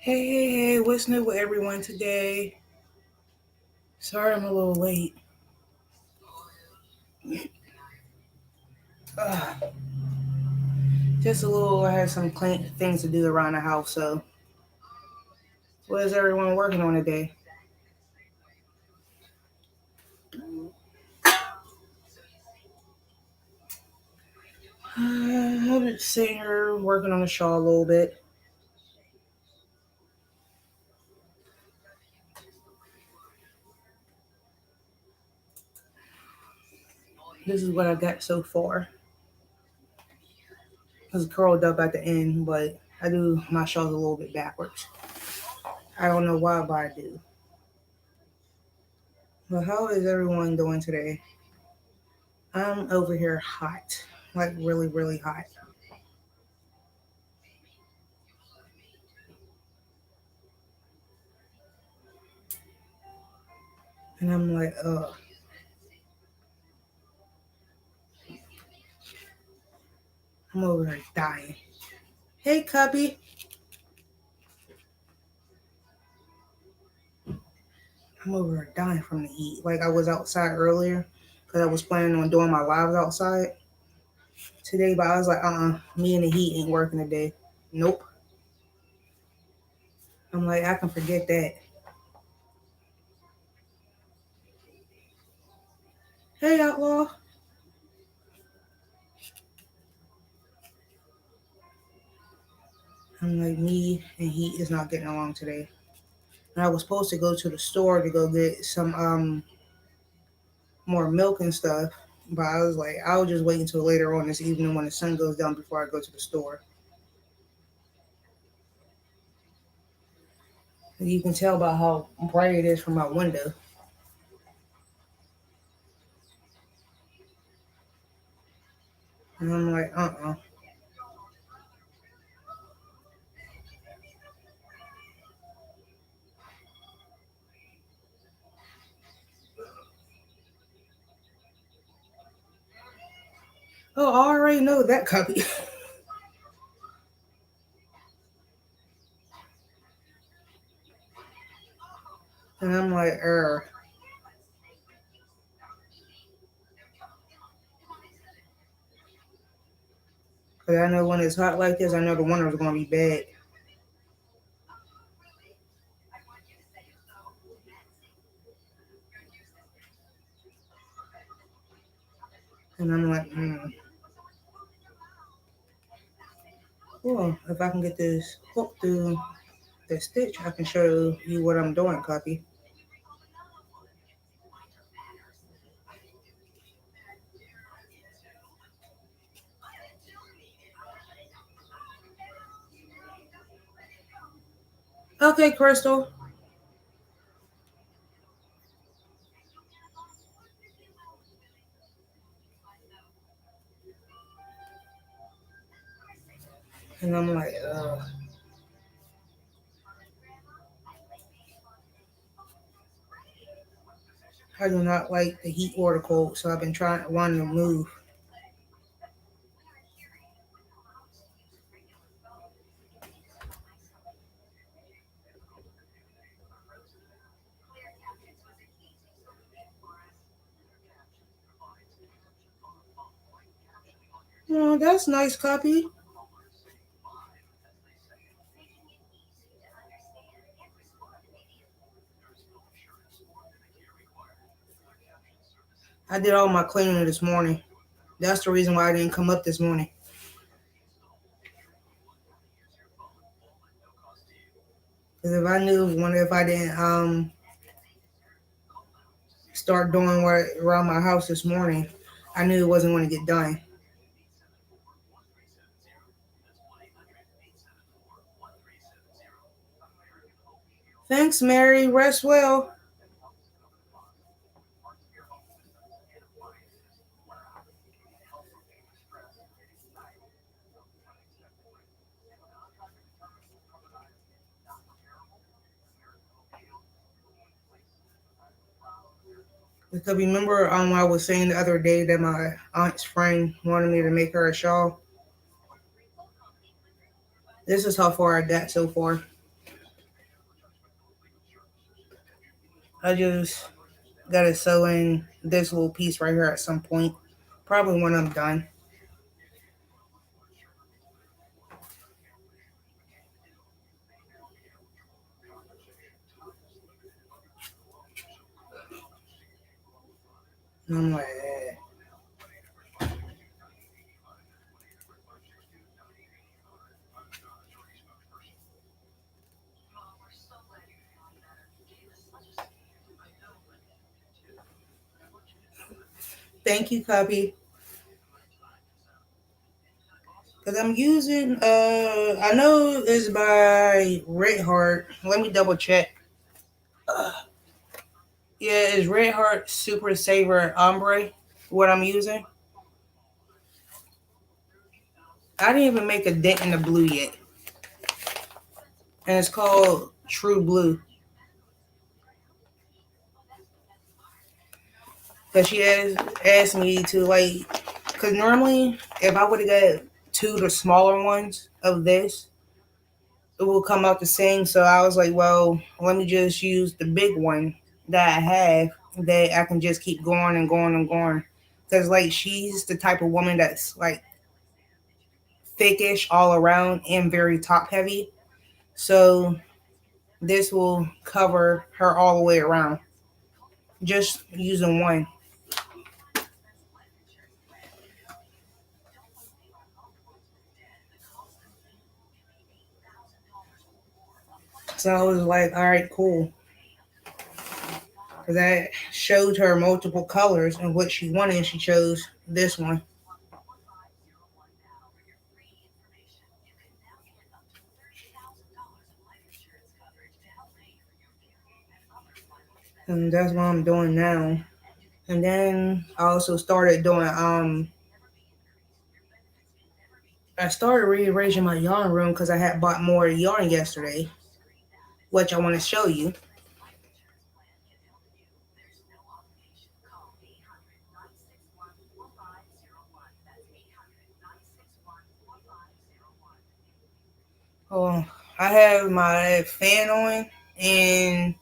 Hey, what's new with everyone today? Sorry I'm a little late. Ugh, just a little, I had some clean things to do around the house, so what is everyone working on today? I'm just sitting here working on the shawl a little bit. This is what I got so far. It's curled up at the end, but I do my shawls a little bit backwards. I don't know why, but I do. But how is everyone doing today? I'm over here hot, like really, really hot. And I'm like, I'm over here dying. Hey, Cubby. I'm over here dying from the heat. Like I was outside earlier because I was planning on doing my lives outside today, but I was like, me and the heat ain't working today. Nope. I'm like, I can forget that. Hey, Outlaw. I'm like, me and heat is not getting along today. And I was supposed to go to the store to go get some more milk and stuff, but I was like, I'll just wait until later on this evening when the sun goes down before I go to the store. And you can tell by how bright it is from my window. And I'm like, Oh, I already know that copy. And I'm like, because I know when it's hot like this, I know the winter is going to be bad. And I'm like, well, if I can get this hook through the stitch, I can show you what I'm doing, copy. Okay, Crystal. And I'm like, I do not like the heat or the cold, so I've been wanting to move. Oh, that's nice, copy. I did all my cleaning this morning. That's the reason why I didn't come up this morning. Because if I didn't start doing what around my house this morning, I knew it wasn't going to get done. Thanks, Mary. Rest well. Because remember I was saying the other day that my aunt's friend wanted me to make her a shawl. This is how far I got so far. I just gotta sew in this little piece right here at some point. Probably when I'm done. And I'm like, thank you, copy. Cause I'm using I know it's by Red Heart. Let me double check. Yeah, it's Red Heart Super Saver Ombre. What I'm using. I didn't even make a dent in the blue yet, and it's called True Blue. Cause she asked me to like, cause normally if I would have got two the smaller ones of this, it will come out the same. So I was like, well, let me just use the big one that I have that I can just keep going and going and going. Cause like she's the type of woman that's like thickish all around and very top heavy. So this will cover her all the way around. Just using one. So I was like, all right, cool. Because I showed her multiple colors and what she wanted, and she chose this one. And that's what I'm doing now. And then I also started doing I started rearranging my yarn room because I had bought more yarn yesterday, which I want to show you. Oh, I have my fan on and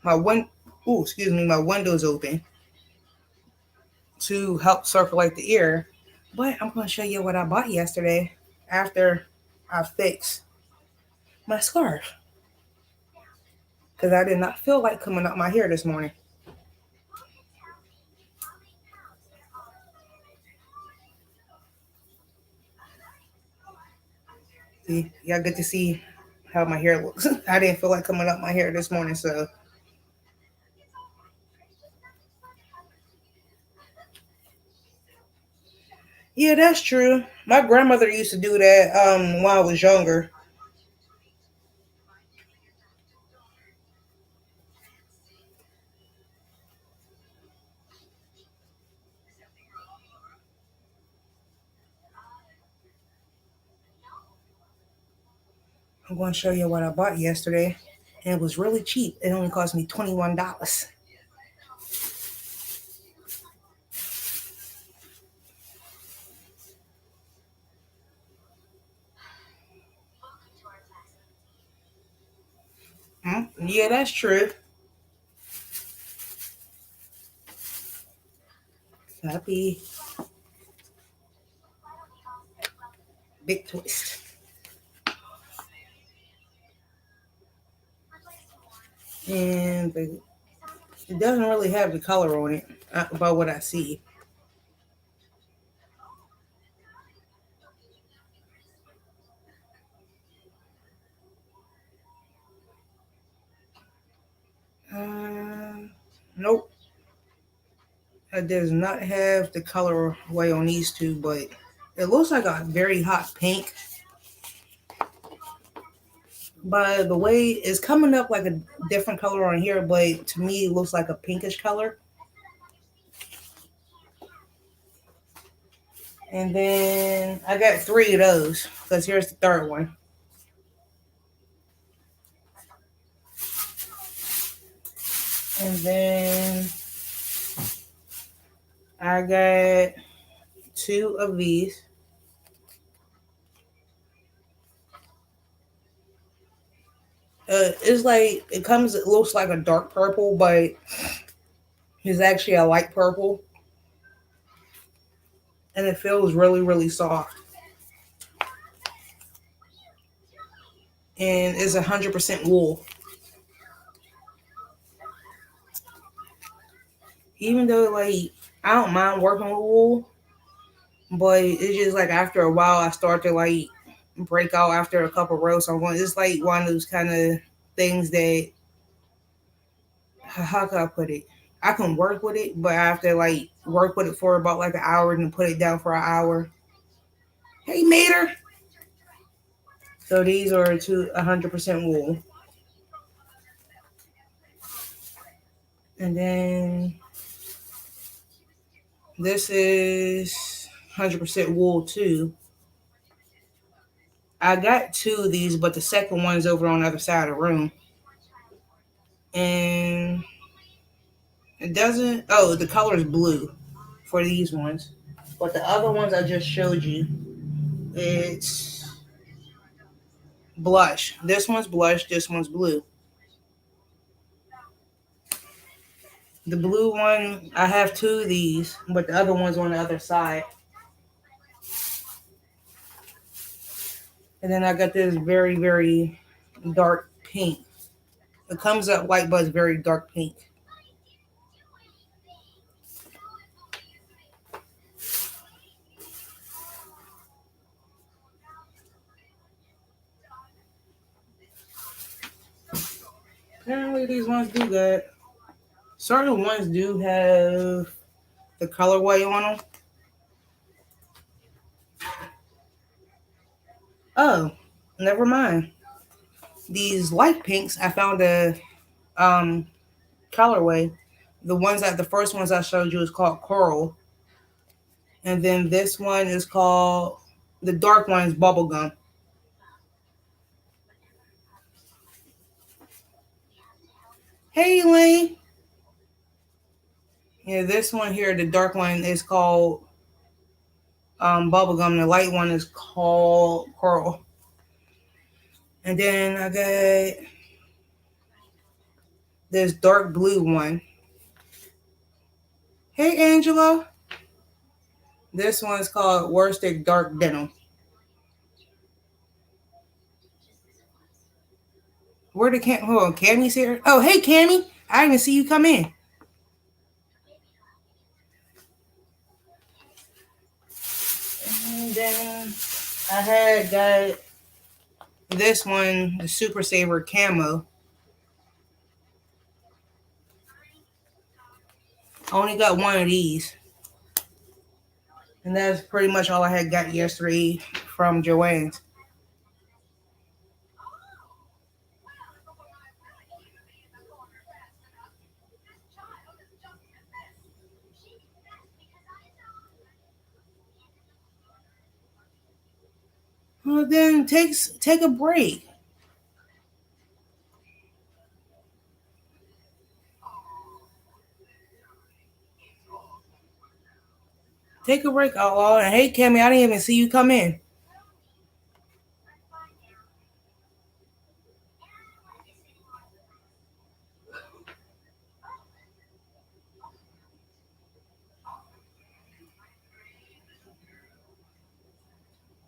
my my windows open to help circulate the air. But I'm going to show you what I bought yesterday after I fixed my scarf because I did not feel like coming up my hair this morning. See, y'all get to see how my hair looks. I didn't feel like coming up my hair this morning, so yeah, that's true. My grandmother used to do that when I was younger. I'm going to show you what I bought yesterday, and it was really cheap. It only cost me $21. Hmm? Yeah, that's true. Happy big twist, and it doesn't really have the color on it about what I see. Um, nope, it does not have the color way on these two, but it looks like a very hot pink. By the way, it's coming up like a different color on here, but to me, it looks like a pinkish color. And then I got three of those because here's the third one. And then I got two of these. It's like it looks like a dark purple, but it's actually a light purple, and it feels really really soft, and it's 100% wool. Even though like I don't mind working with wool, but it's just like after a while I start to like break out after a couple rows. So I'm going. It's like one of those kind of things that how can I put it? I can work with it, but I have to like work with it for about like an hour and then put it down for an hour. Hey, Mater. So these are to 100% wool, and then this is 100% wool too. I got two of these, but the second one is over on the other side of the room, and it doesn't. Oh, the color is blue for these ones, but the other ones I just showed you, it's blush. This one's blush. This one's blue. The blue one, I have two of these, but the other one's on the other side. And then I got this very, very dark pink. It comes up white, but it's very dark pink. Apparently, these ones do good. Certain ones do have the colorway on them. Oh, never mind. These light pinks, I found a um colorway. The first ones I showed you is called coral, and then this one is called the dark one is bubblegum. Hey, Elaine. Yeah, this one here, the dark one is called bubblegum. The light one is called coral. And then I got this dark blue one. Hey, Angela. This one's called worsted dark denim. Where the Cam? Hold on, Cammy's here. Oh, hey, Cammy. I didn't see you come in. And then I had got this one, the Super Saver Camo. I only got one of these. And that's pretty much all I had got yesterday from Joann's. Well, then take a break. Take a break, outlaw. And hey, Cammy, I didn't even see you come in.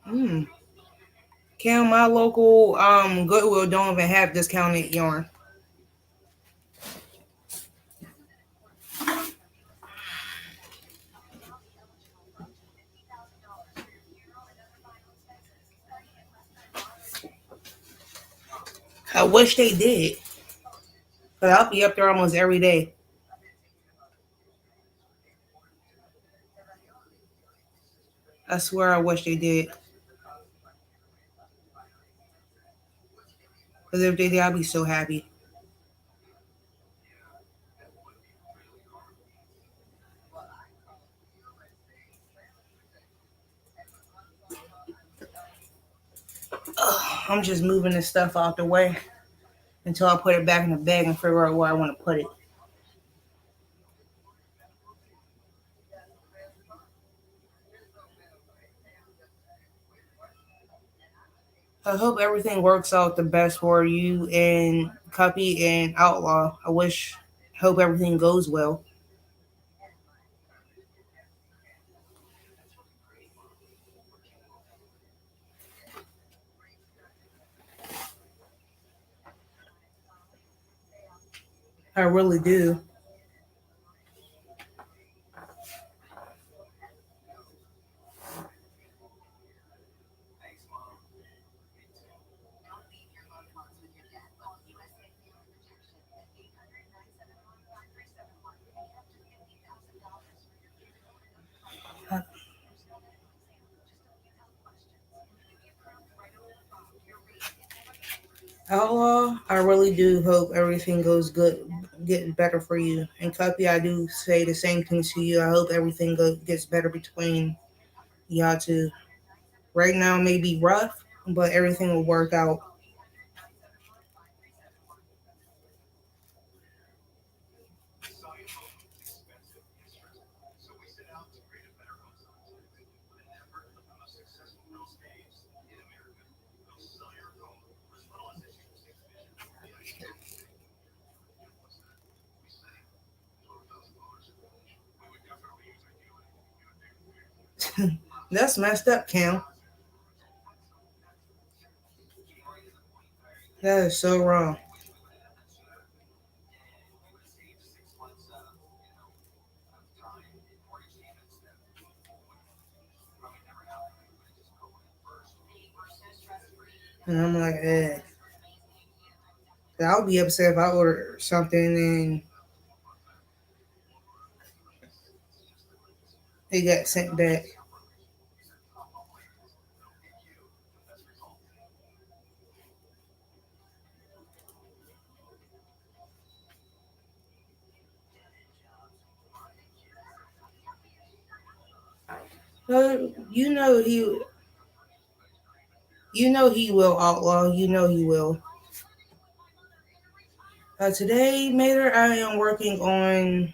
Hmm. Cam, my local Goodwill don't even have discounted yarn. I wish they did. Cause I'll be up there almost every day. I swear I wish they did. Cause if they did, I'd be so happy. Ugh, I'm just moving this stuff out the way until I put it back in the bag and figure out where I want to put it. I hope everything works out the best for you and Cuppy and Outlaw. Hope everything goes well. I really do. Outlaw, I really do hope everything goes good, getting better for you. And Cuppy, I do say the same thing to you. I hope everything gets better between y'all two. Right now may be rough, but everything will work out. That's messed up, Cam. That is so wrong. And I'm like, I'll be upset if I order something and it got sent back. Well, you know he will, Outlaw. You know he will. Today, Mater, I am working on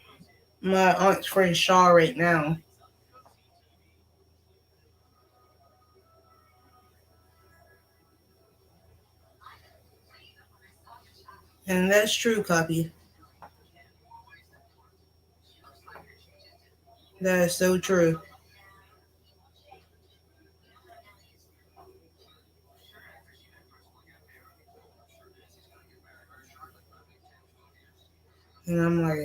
my aunt's friend Shaw right now, and that's true, Copy. That is so true. And I'm like,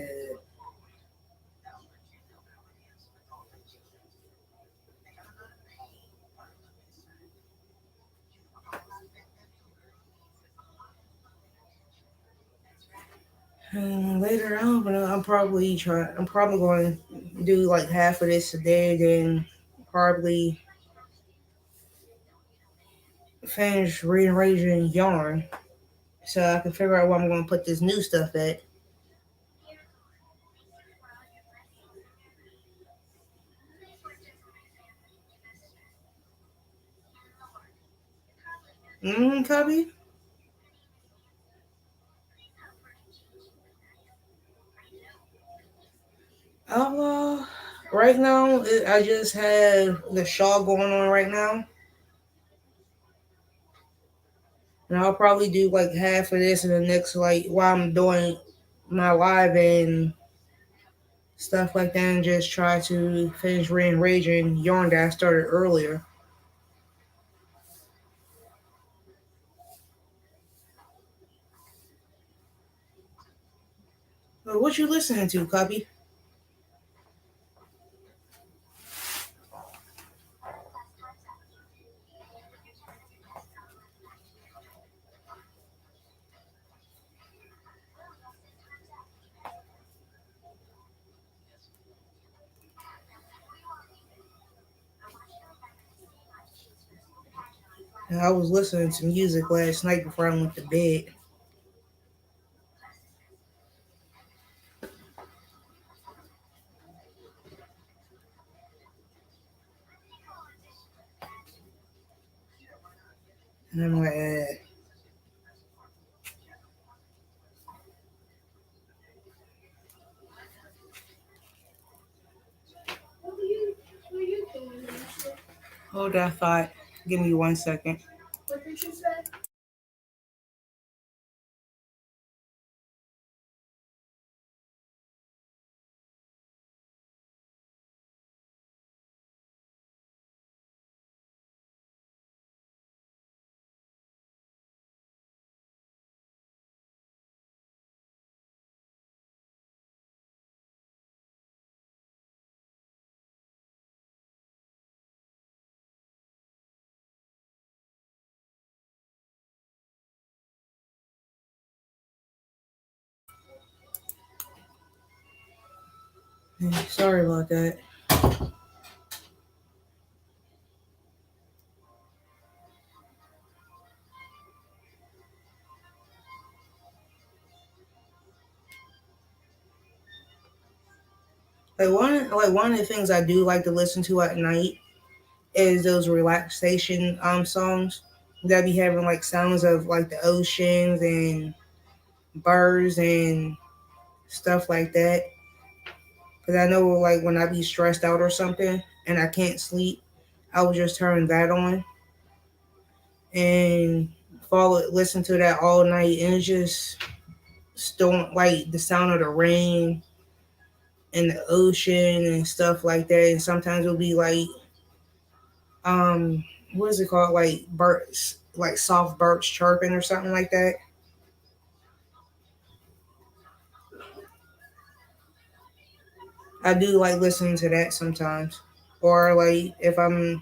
later on, but I'm probably going to do like half of this today, then probably finish rearranging yarn so I can figure out where I'm going to put this new stuff at. Copy. Right now, I just have the shawl going on right now, and I'll probably do like half of this in the next like while I'm doing my live and stuff like that, and just try to finish rearranging yarn that I started earlier. But what you listening to, Copy? I was listening to music last night before I went to bed, and I'm like, hold that thought. Give me 1 second. Sorry about that. Like one of the things I do like to listen to at night is those relaxation songs that be having like sounds of like the oceans and birds and stuff like that. Because I know like when I be stressed out or something and I can't sleep, I will just turn that on and listen to that all night, and it's just don't like the sound of the rain and the ocean and stuff like that. And sometimes it'll be like um what is it called, like birds, like soft birds chirping or something like that. I do like listening to that sometimes. Or like if I'm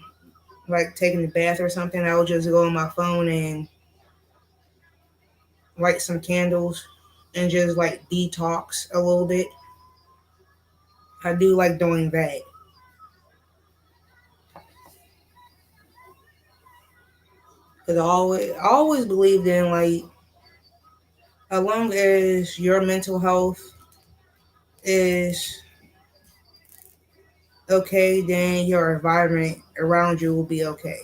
like taking a bath or something, I'll just go on my phone and light some candles and just like detox a little bit. I do like doing that. Because I always believed in like, as long as your mental health is okay, then your environment around you will be okay.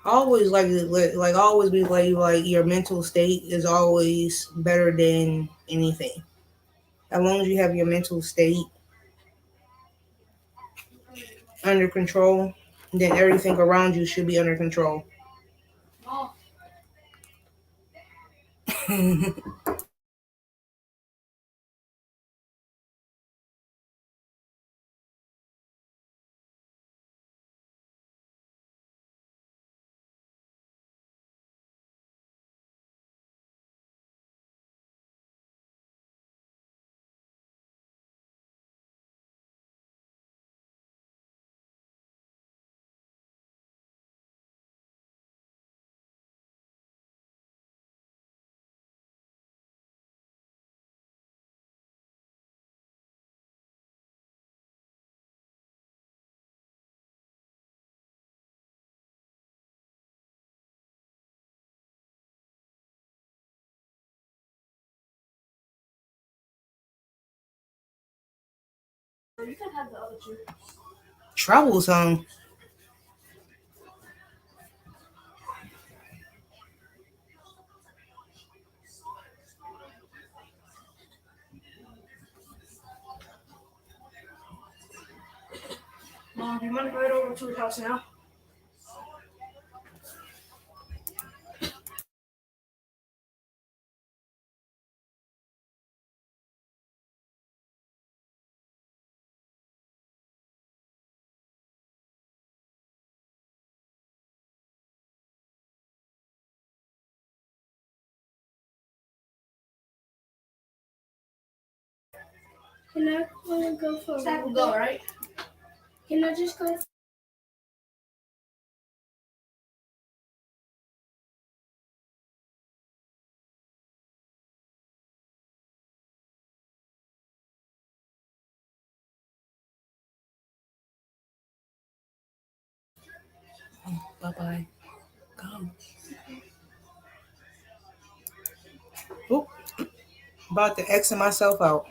I always like always be like your mental state is always better than anything. As long as you have your mental state under control, then everything around you should be under control. Travel song. Mom, do you want to ride over to his house now? Can I go for a walk? Go, right? Can I just go? Bye bye. Go. Oop, about to exit myself out.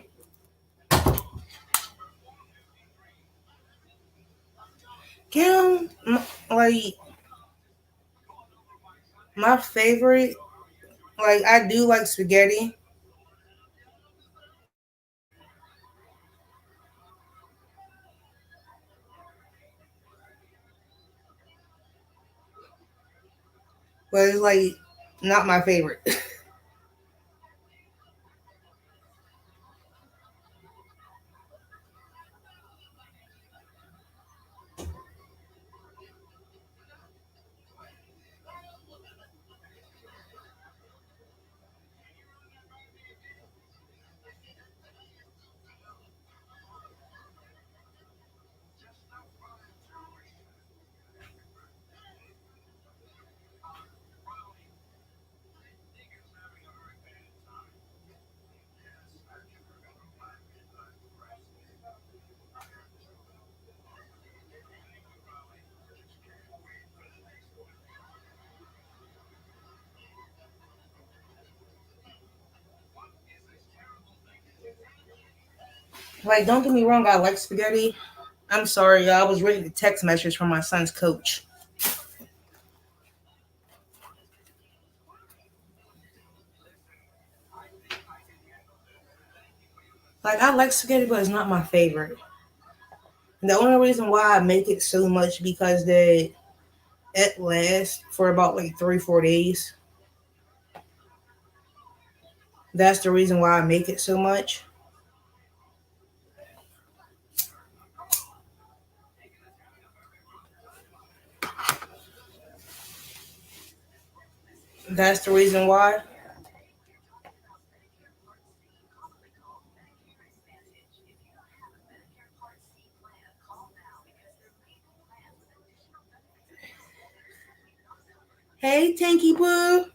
Kim, like my favorite, like I do like spaghetti, but it's like not my favorite. Like, don't get me wrong, I like spaghetti. I'm sorry, I was reading the text message from my son's coach. Like, I like spaghetti, but it's not my favorite. And the only reason why I make it so much because it lasts for about like 3 4 days. That's the reason why I make it so much. That's the reason why. Hey, Tanky Boo.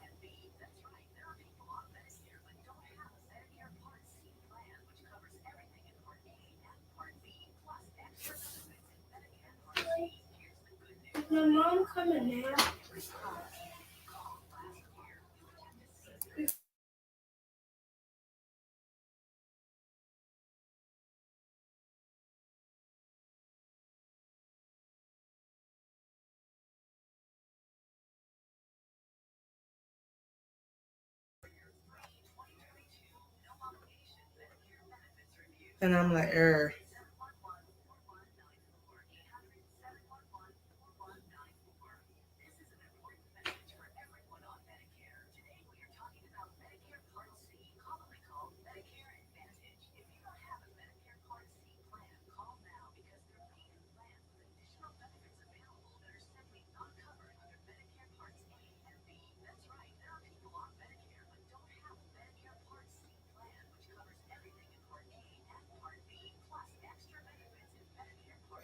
My mom coming now. And I'm like,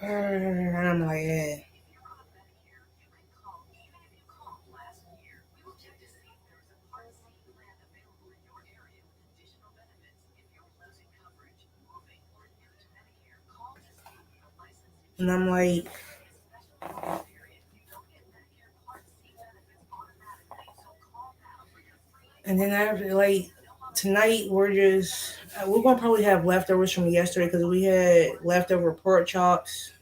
And I'm like, yeah. And I'm like, and then after like tonight we're gonna probably have leftovers from yesterday because we had leftover pork chops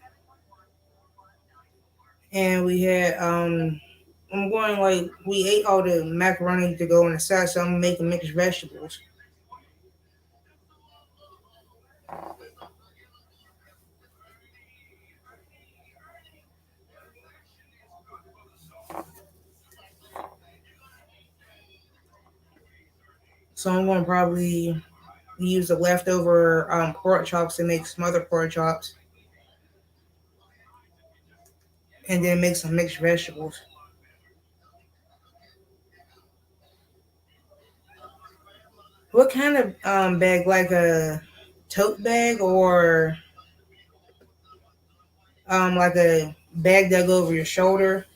and we had I'm going like we ate all the macaroni to go on the side, so I'm making mixed vegetables. So I'm gonna probably use the leftover pork chops to make some other pork chops, and then make some mixed vegetables. What kind of bag? Like a tote bag or like a bag that go over your shoulder?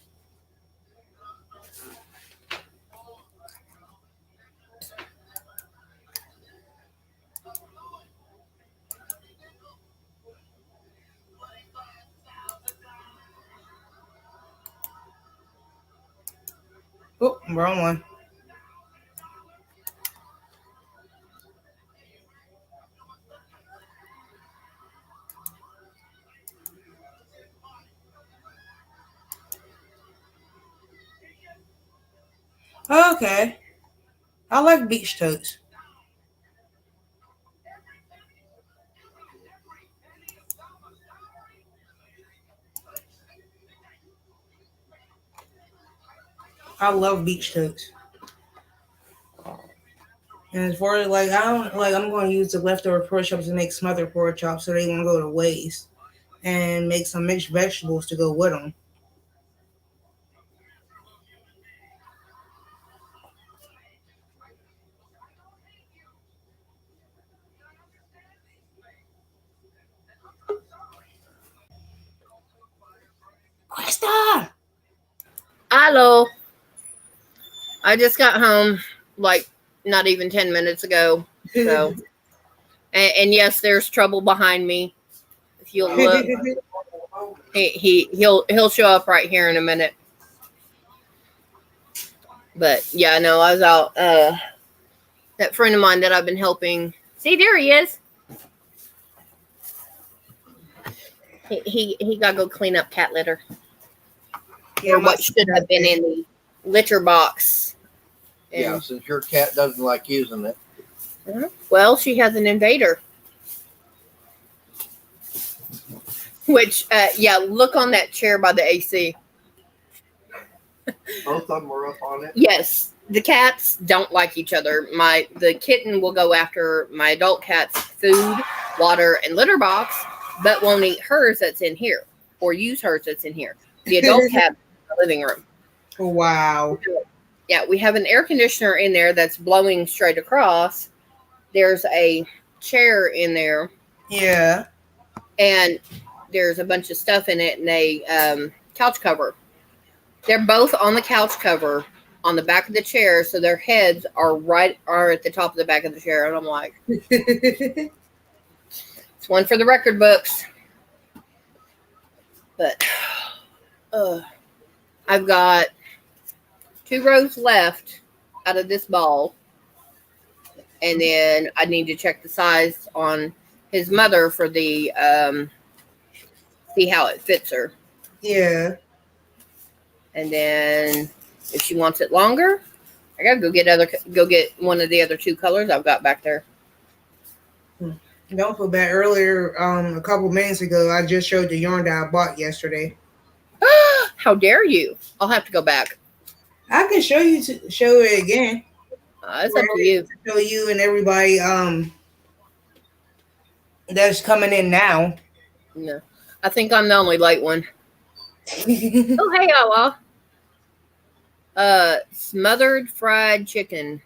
Oh, wrong one. Okay, I like beach totes. I love beach toast. And as far as like, I don't like, I'm going to use the leftover pork chops to make smothered pork chops, so they won't go to waste, and make some mixed vegetables to go with them. Krista! Hello. I just got home like not even 10 minutes ago. So, and yes, there's trouble behind me. If you'll look, he'll show up right here in a minute. But yeah, no, I was out. That friend of mine that I've been helping. See, there he is. He got to go clean up cat litter, Yeah, or what should have been in the litter box. And, yeah, since your cat doesn't like using it. Well, she has an invader. Which, yeah, look on that chair by the AC. Both of them are up on it? Yes. The cats don't like each other. The kitten will go after my adult cat's food, water, and litter box, but won't eat hers that's in here, or use hers that's in here. The adult cat in the living room. Wow. Yeah, we have an air conditioner in there that's blowing straight across. There's a chair in there. Yeah. And there's a bunch of stuff in it, and a couch cover. They're both on the couch cover on the back of the chair, so their heads are at the top of the back of the chair. And I'm like, it's one for the record books. But I've got 2 rows left out of this ball, and then I need to check the size on his mother for the see how it fits her. Yeah. And then if she wants it longer, I gotta go get one of the other 2 colors I've got back there. Don't feel bad. Earlier, a couple minutes ago, I just showed the yarn that I bought yesterday. How dare you? I'll have to go back. I can show it again. It's up to you. Show you and everybody that's coming in now. No, I think I'm the only late one. Oh, hey, y'all. Smothered fried chicken.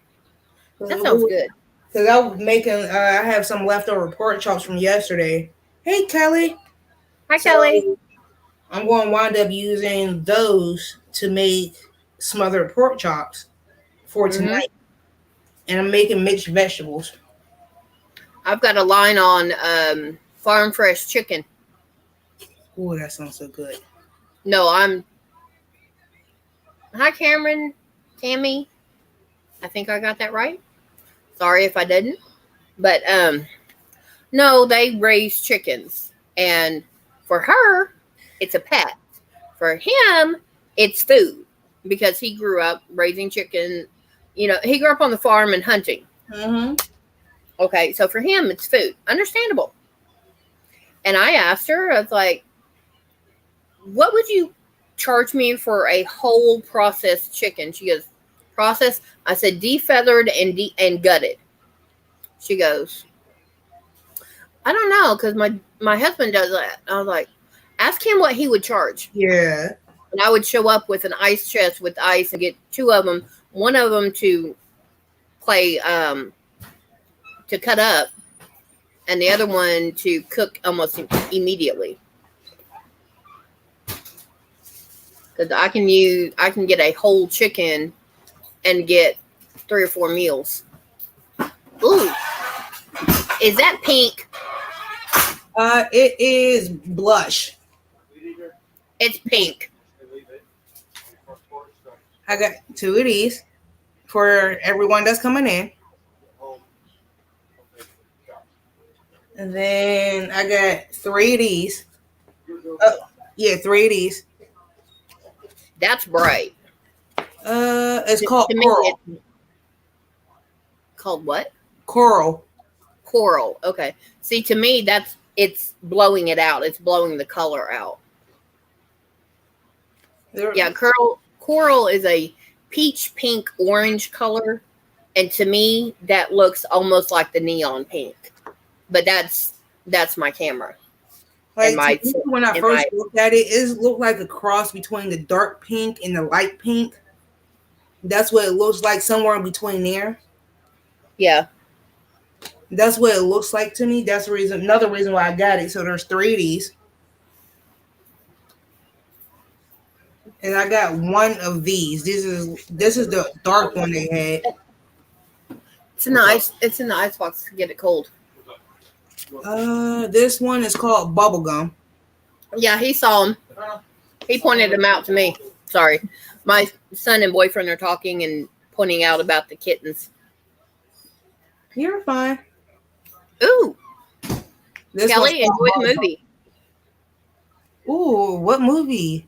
That sounds good. Because I was making, I have some leftover pork chops from yesterday. Hey, Kelly. Hi, Kelly. I'm going to wind up using those to make smothered pork chops for tonight. And I'm making mixed vegetables. I've got a line on farm fresh chicken. Oh, that sounds so good. No, Hi, Cameron. Tammy. I think I got that right. Sorry if I didn't. But, no, they raise chickens. And for her, it's a pet. For him, it's food. Because he grew up raising chicken. You know, he grew up on the farm and hunting. Mm-hmm. Okay, so for him, it's food. Understandable. And I asked her, I was like, what would you charge me for a whole processed chicken? She goes, processed? I said, defeathered and gutted. She goes, I don't know, because my husband does that. I was like, ask him what he would charge. Yeah. And I would show up with an ice chest with ice and get 2 of them. One of them to play, to cut up, and the other one to cook almost immediately. Because I can get a whole chicken and get 3 or 4 meals. Ooh, is that pink? It is blush. It's pink. I got 2 of these for everyone that's coming in. And then I got 3 of these. Yeah, 3 of these. That's bright. It's called coral. Called what? Coral. Coral. Okay. See, to me, it's blowing it out. It's blowing the color out. Yeah, coral is a peach pink orange color, and to me that looks almost like the neon pink. But that's my camera. Like to me, when I first looked at it, it looked like a cross between the dark pink and the light pink. That's what it looks like, somewhere in between there. Yeah. That's what it looks like to me. That's the reason. Another reason why I got it. So there's 3 of these, and I got one of these. This is the dark one they had. It's in the ice box to get it cold. This one is called Bubblegum. Yeah, he saw him. He pointed them out to me. Sorry. My son and boyfriend are talking and pointing out about the kittens. You're fine. Ooh. Kelly, enjoy the movie. Ooh, what movie?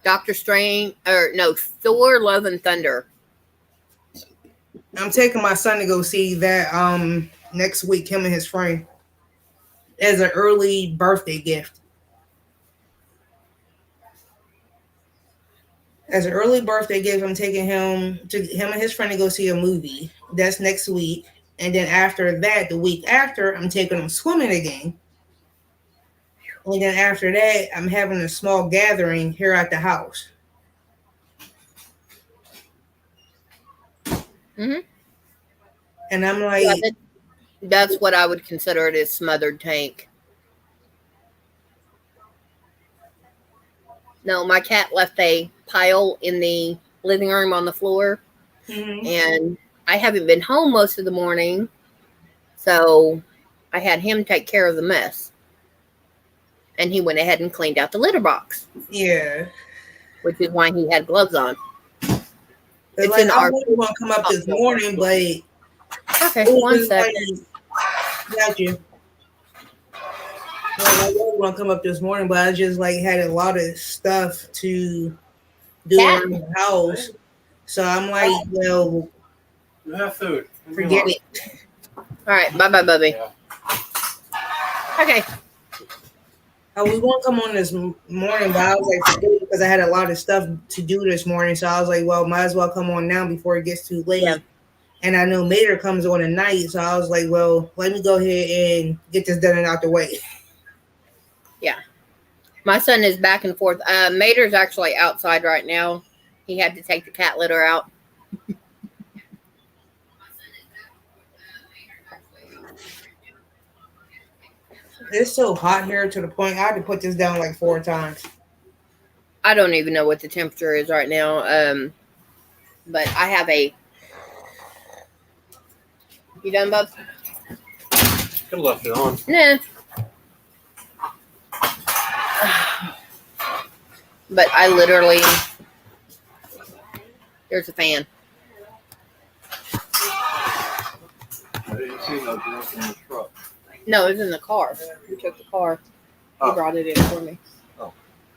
Doctor Strange, Thor, Love and Thunder. I'm taking my son to go see that next week, him and his friend, as an early birthday gift. As an early birthday gift, I'm taking him and his friend to go see a movie. That's next week. And then after that, the week after, I'm taking them swimming again. And then after that, I'm having a small gathering here at the house. Mm-hmm. And I'm like... Yeah, that's what I would consider it, is smothered tank. No, my cat left a pile in the living room on the floor. Mm-hmm. And I haven't been home most of the morning. So I had him take care of the mess. And he went ahead and cleaned out the litter box. Yeah. Which is why he had gloves on. It's like, I really want to come up this morning, but... Okay, one second. Got you. I really want to come up this morning, but I just had a lot of stuff to do around the house. So I'm like, well, you have food. Forget it. All right, bye, Bubby. Yeah. Okay. We won't come on this morning, but I was like, forget it, because I had a lot of stuff to do this morning. So I was like, well, might as well come on now before it gets too late. Yeah. And I know Mater comes on at night, so I was like, well, let me go ahead and get this done and out the way. Yeah. My son is back and forth. Mater's actually outside right now. He had to take the cat litter out. It's so hot here to the point I had to put this down 4 times. I don't even know what the temperature is right now. But I have a... You done, Bub? Could have left it on. Nah. But I literally... There's a fan. I didn't see no drink in the truck. No, it was in the car. He took the car. He brought it in for me. Oh.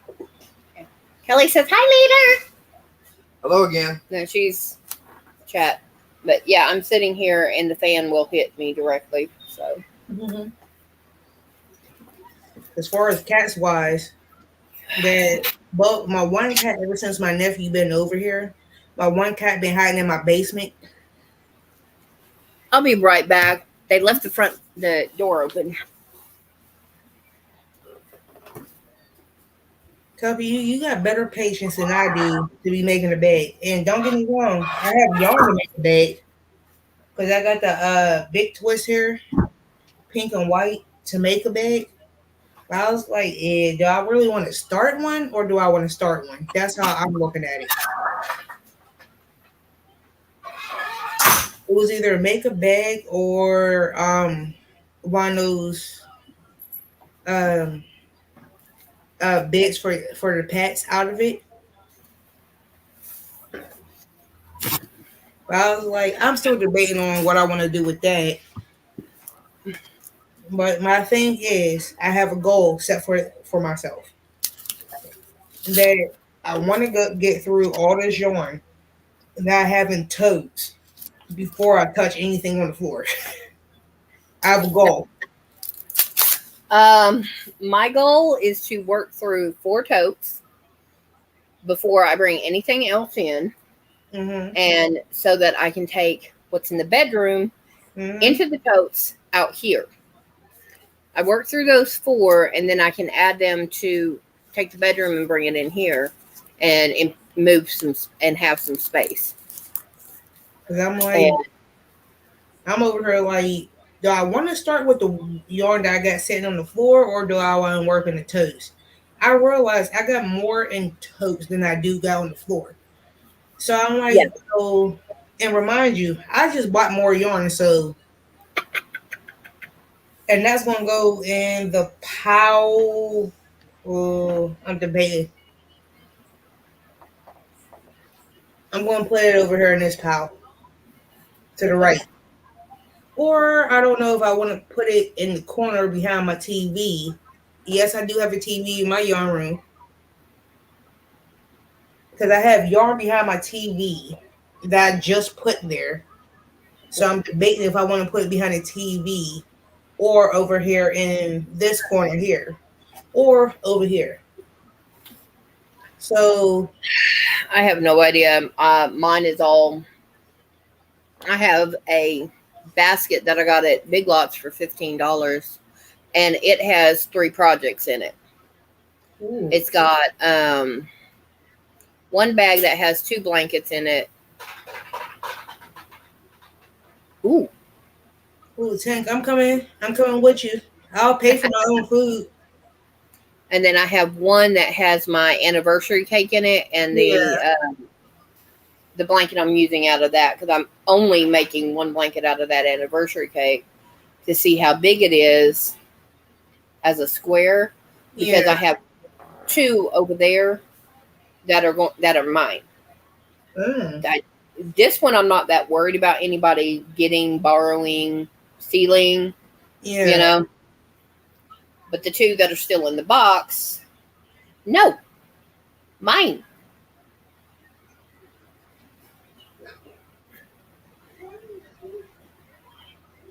Okay. Kelly says, hi, Mater. Hello again. No, she's chat. But yeah, I'm sitting here and the fan will hit me directly. So, As far as cats wise, my one cat, ever since my nephew been over here, my one cat been hiding in my basement. I'll be right back. They left the door open. Cubby, you got better patience than I do to be making a bed. And don't get me wrong, I have yarn to make a bed. Because I got the big twist here, pink and white, to make a bed. But I was like, do I really want to start one or do I want to start one? That's how I'm looking at it. It was either make a bag or one of those beds for the pets out of it. But I was like, I'm still debating on what I want to do with that. But my thing is, I have a goal set for myself. That I want to get through all this yarn that I have in totes before I touch anything on the floor. I have a goal. My goal is to work through 4 totes before I bring anything else in, and so that I can take what's in the bedroom into the totes out here. I work through those 4, and then I can add them to take the bedroom and bring it in here, and move some and have some space. Cause I'm like, I'm over here like, do I want to start with the yarn that I got sitting on the floor, or do I want to work in the totes? I realized I got more in totes than I do got on the floor. So I'm like, Yeah. so, and remind you, I just bought more yarn, so, and that's gonna go in the pile. Oh, I'm debating. I'm gonna put it over here in this pile to the right. Or I don't know if I want to put it in the corner behind my TV. Yes, I do have a TV in my yarn room because I have yarn behind my TV that I just put there. So I'm debating if I want to put it behind the TV or over here in this corner here or over here. So I have no idea. Mine is all. I have a basket that I got at Big Lots for $15, and it has 3 projects in it. ooh, It's got one bag that has 2 blankets in it. Ooh. ooh, Tank, I'm coming. I'm coming with you. I'll pay for my own food. And then I have one that has my anniversary cake in it, and the blanket I'm using out of that, because I'm only making one blanket out of that anniversary cake to see how big it is as a square, because I have 2 over there that are mine. This one I'm not that worried about anybody getting, borrowing, stealing, you know. But the 2 that are still in the box, no, mine.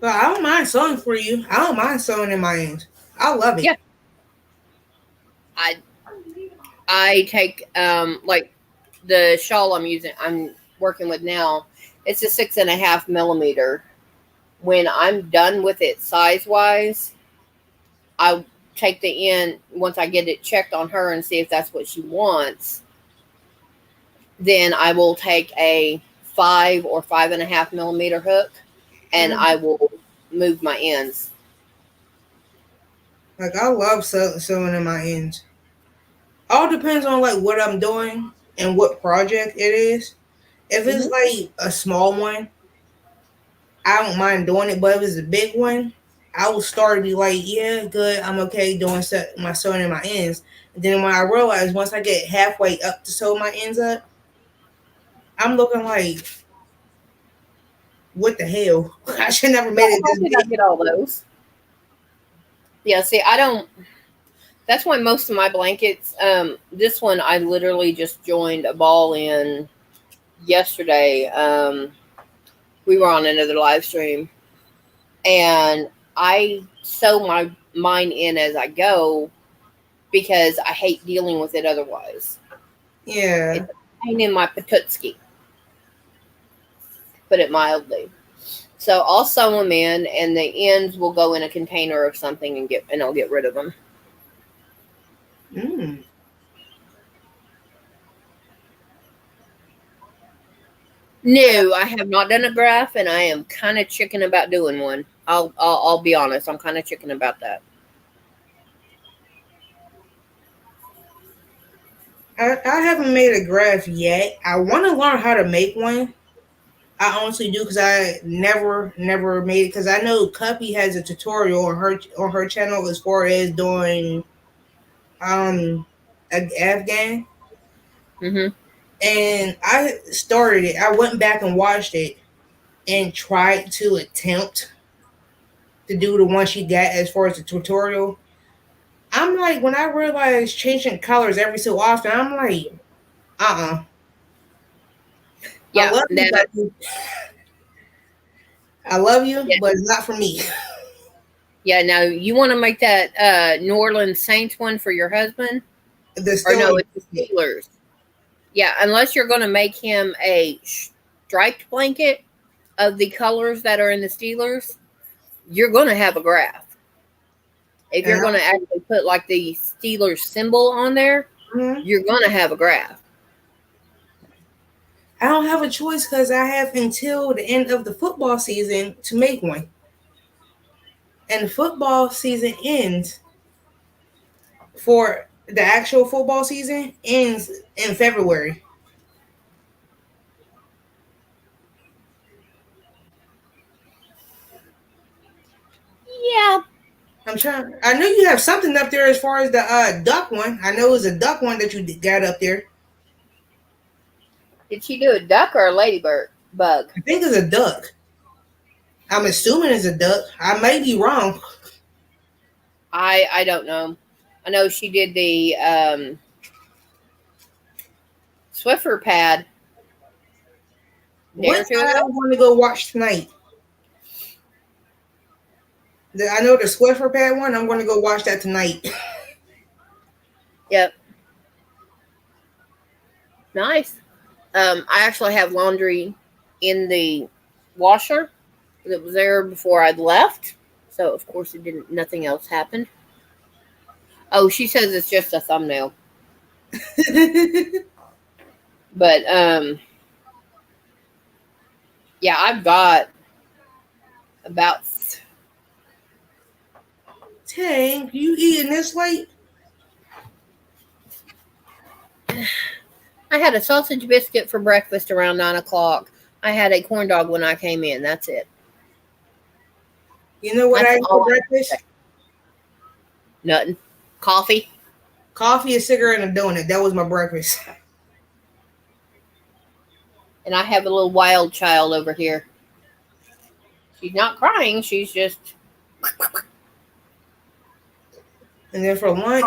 But I don't mind sewing for you. I don't mind sewing in my ends. I love it. Yeah. I take like the shawl I'm working with now. It's a 6.5 millimeter. When I'm done with it size wise, I take the end once I get it checked on her and see if that's what she wants. Then I will take a 5 or 5.5 millimeter hook, and I will move my ends. Like I love sewing in my ends. All depends on like what I'm doing and what project it is. If it's like a small one, I don't mind doing it. But if it's a big one, I will start to be like, yeah, good, I'm okay doing my sewing in my ends. And then when I realize once I get halfway up to sew my ends up, I'm looking like, what the hell? I should never made it this big. I get all those. Yeah, see, I don't. That's why most of my blankets. This one I literally just joined a ball in yesterday. We were on another live stream, and I sew mine in as I go because I hate dealing with it otherwise. Yeah, it's a pain in my patutski, put it mildly. So I'll sew them in, and the ends will go in a container of something and I'll get rid of them. No, I have not done a graph, and I am kind of chicken about doing one. I'll be honest. I'm kind of chicken about that. I haven't made a graph yet. I want to learn how to make one. I honestly do because I never made it. Because I know Cuppy has a tutorial on her channel as far as doing an Afghan. And I started it. I went back and watched it and tried to attempt to do the one she got as far as the tutorial. I'm like, when I realized changing colors every so often, I'm like, Yeah, I love you, but it's not for me. Yeah, now you want to make that New Orleans Saints one for your husband? Or no, it's the Steelers. Yeah, unless you're going to make him a striped blanket of the colors that are in the Steelers, you're going to have a graph. If And you're going to actually put like the Steelers symbol on there, you're going to have a graph. I don't have a choice because I have until the end of the football season to make one. And the football season ends for the actual football season ends in February. Yeah. I know you have something up there as far as the duck one. I know it was a duck one that you got up there. Did she do a duck or a ladybird bug? I think it's a duck. I'm assuming it's a duck. I may be wrong. I don't know. I know she did the Swiffer pad. What I'm going to go watch tonight? I know the Swiffer pad one. I'm going to go watch that tonight. Yep. Nice. I actually have laundry in the washer that was there before I'd left. So of course it didn't. Nothing else happened. Oh, she says it's just a thumbnail. But yeah, I've got about. Tank, you eating this late? I had a sausage biscuit for breakfast around 9 o'clock. I had a corn dog when I came in. That's it. You know what I ate for breakfast? Nothing. Coffee. Coffee, a cigarette, and a donut. That was my breakfast. And I have a little wild child over here. She's not crying. She's just. And then for lunch,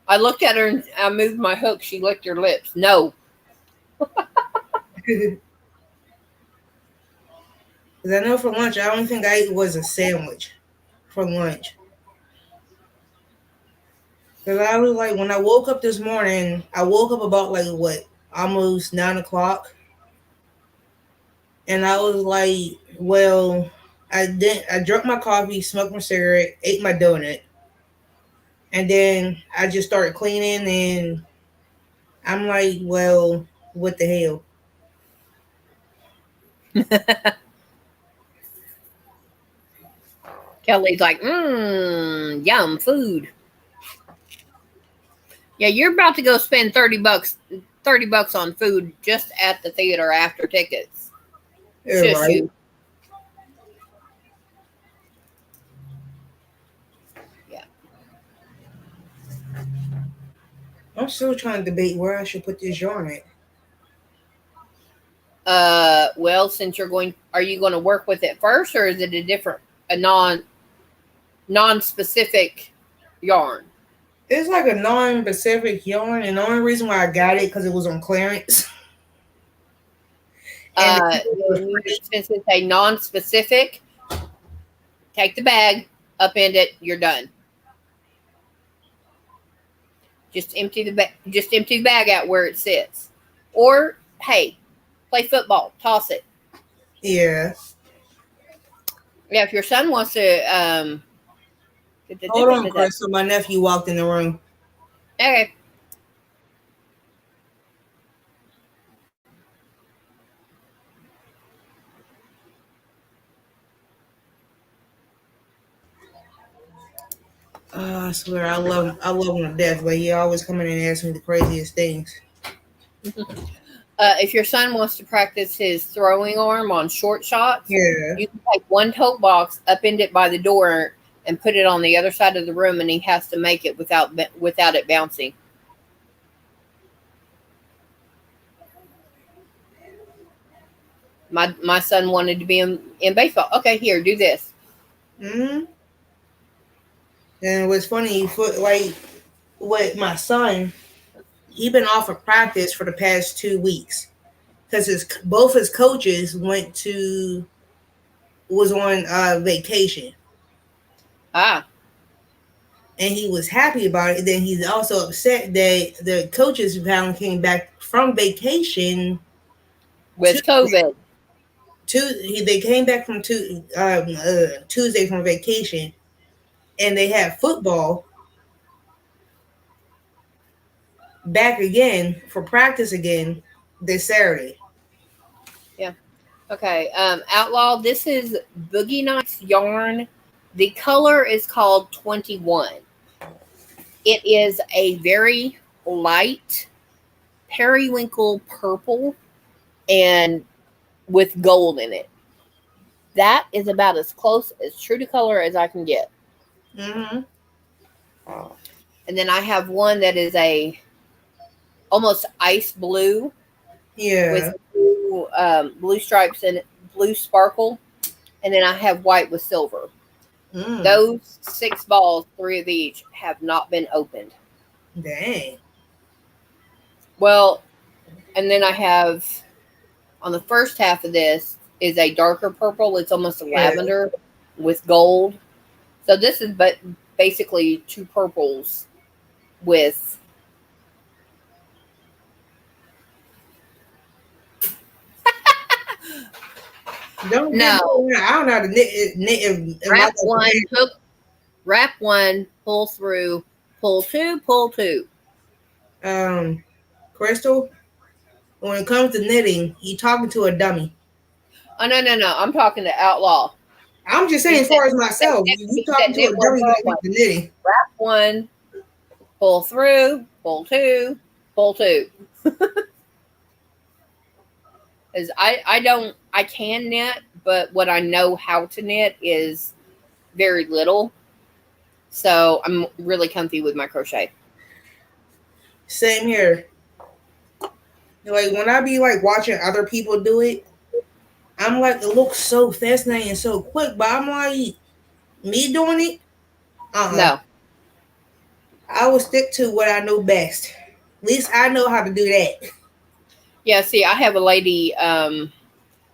I looked at her and I moved my hook. She licked her lips. No. Because I know for lunch, I only think I ate was a sandwich for lunch. Because I was like, when I woke up this morning, I woke up about like what, almost 9 o'clock. And I was like, well, I drank my coffee, smoked my cigarette, ate my donut. And then I just started cleaning and I'm like, well, what the hell? Kelly's like, yum, food. Yeah, you're about to go spend $30 on food just at the theater after tickets. Yeah, right. You. Yeah. I'm still trying to debate where I should put this yarn at. Well, since are you going to work with it first, or is it a non-specific yarn? It's like a non-specific yarn, and the only reason why I got it because it was on clearance. Since it's a non-specific, take the bag, upend it, you're done. Just empty the bag out where it sits. Or hey, play football, toss it. Yeah. Yeah, if your son wants to hold on, Chris. So my nephew walked in the room. Okay. I swear, I love him to death, but he always come in and ask me the craziest things. If your son wants to practice his throwing arm on short shots, yeah, you can take one tote box, upend it by the door, and put it on the other side of the room, and he has to make it without it bouncing. My son wanted to be in baseball. Okay, here, do this. Mm-hmm. And it was funny, like with my son, he been off of practice for the past 2 weeks because both his coaches was on vacation. Ah. and he was happy about it. Then he's also upset that the coaches finally came back from vacation. With COVID. They came back from Tuesday from vacation, and they had football back again for practice again this Saturday. Yeah. Okay. Outlaw, this is Boogie Nights yarn. The color is called 21. It is a very light periwinkle purple and with gold in it. That is about as close as true to color as I can get. Mm-hmm. And then I have one that is a almost ice blue Yeah. with blue stripes and blue sparkle. And then I have white with silver. Mm. Those 6 balls, 3 of each, have not been opened. Dang. Well, and then I have on the first half of this is a darker purple. It's almost a lavender with gold. So this is but basically 2 purples with Don't no. I don't know how to knit Wrap one, pull through, pull 2, pull 2. Crystal, when it comes to knitting, you talking to a dummy. Oh no. I'm talking to Outlaw. I'm just saying, as far as myself, you talking to a dummy when it comes to knitting. Wrap one, pull through, pull 2, pull 2. Is I can knit, but what I know how to knit is very little. So I'm really comfy with my crochet. Same here. Like when I be like watching other people do it, I'm like, it looks so fascinating and so quick, but I'm like, me doing it? No. I will stick to what I know best. At least I know how to do that. Yeah, see, I have a lady,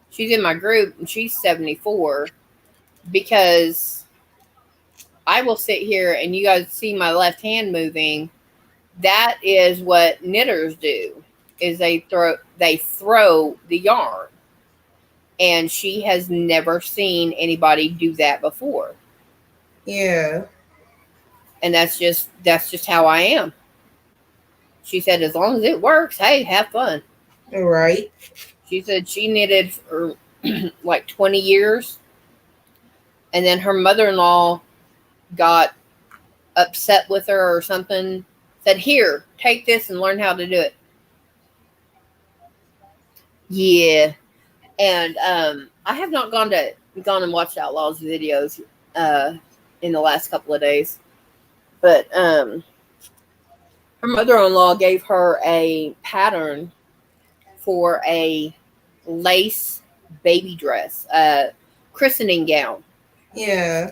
she's in my group and she's 74 because I will sit here and you guys see my left hand moving. That is what knitters do, is they throw the yarn. And she has never seen anybody do that before. Yeah. And that's just how I am. She said, as long as it works, hey, have fun. All right. She said she knitted for like 20 years. And then her mother-in-law got upset with her or something. Said, here, take this and learn how to do it. Yeah. And I have not gone and watched Outlaw's videos in the last couple of days. But her mother-in-law gave her a pattern for a lace baby dress, christening gown. Yeah.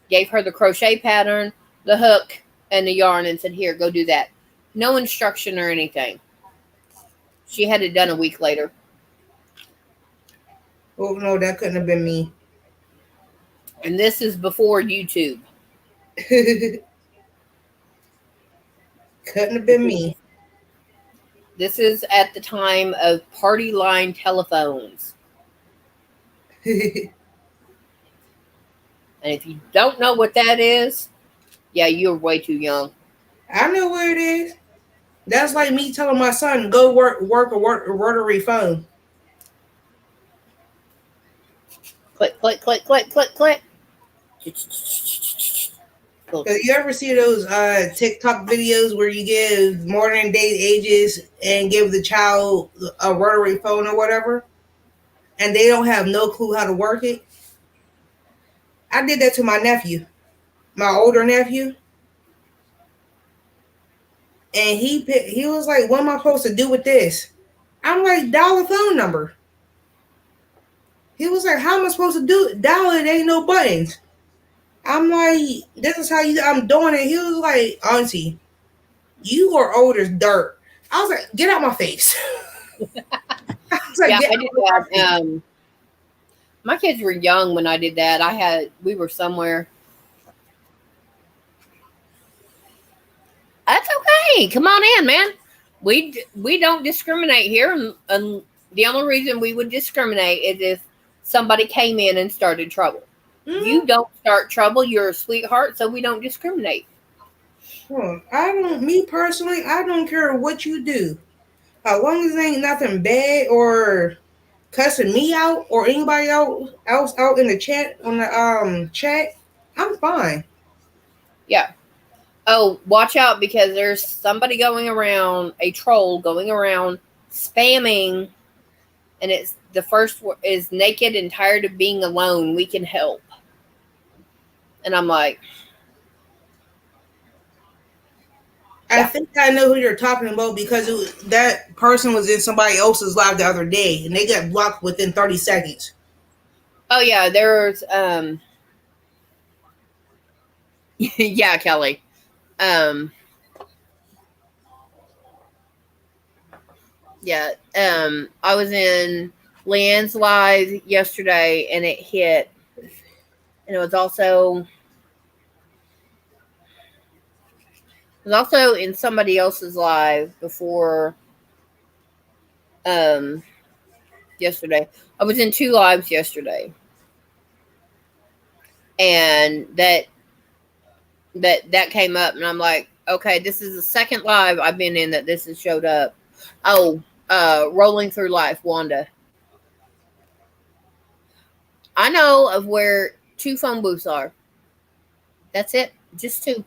Gave her the crochet pattern, the hook, and the yarn and said, here, go do that. No instruction or anything. She had it done a week later. Oh, no, that couldn't have been me. And this is before YouTube. Couldn't have been me. This is at the time of party line telephones. And if you don't know what that is, yeah, you're way too young. I know what it is. That's like me telling my son, go work a rotary phone. Click, click, click, click, click, click. You ever see those TikTok videos where you give modern day ages and give the child a rotary phone or whatever, and they don't have no clue how to work it? I did that to my nephew, my older nephew, and he was like, "What am I supposed to do with this?" I'm like, "Dial a phone number." He was like, "How am I supposed to do it? Dial it? Ain't no buttons." I'm like, "This is how I'm doing it." He was like, "Auntie, you are old as dirt." I was like, "Get out my face." I was like, yeah, I did that. My kids were young when I did that. We were somewhere. That's okay. Come on in, man. We don't discriminate here, and the only reason we would discriminate is if somebody came in and started trouble. You don't start trouble. You're a sweetheart, so we don't discriminate. Well, me personally, I don't care what you do. As long as it ain't nothing bad or cussing me out or anybody else out in the chat on the chat, I'm fine. Yeah. Oh, watch out because there's somebody going around, a troll going around spamming, and it's the first is naked and tired of being alone. We can help. And I'm like, I think I know who you're talking about because that person was in somebody else's live the other day and they got blocked within 30 seconds. oh yeah, there's yeah, Kelly. Yeah, I was in Leanne's live yesterday and it hit, and it was also in somebody else's live before yesterday. I was in 2 lives yesterday, and that came up, and I'm like, okay, this is the second live I've been in that this has showed up. Oh, rolling through life, Wanda. I know of where 2 phone booths are. That's it, just 2.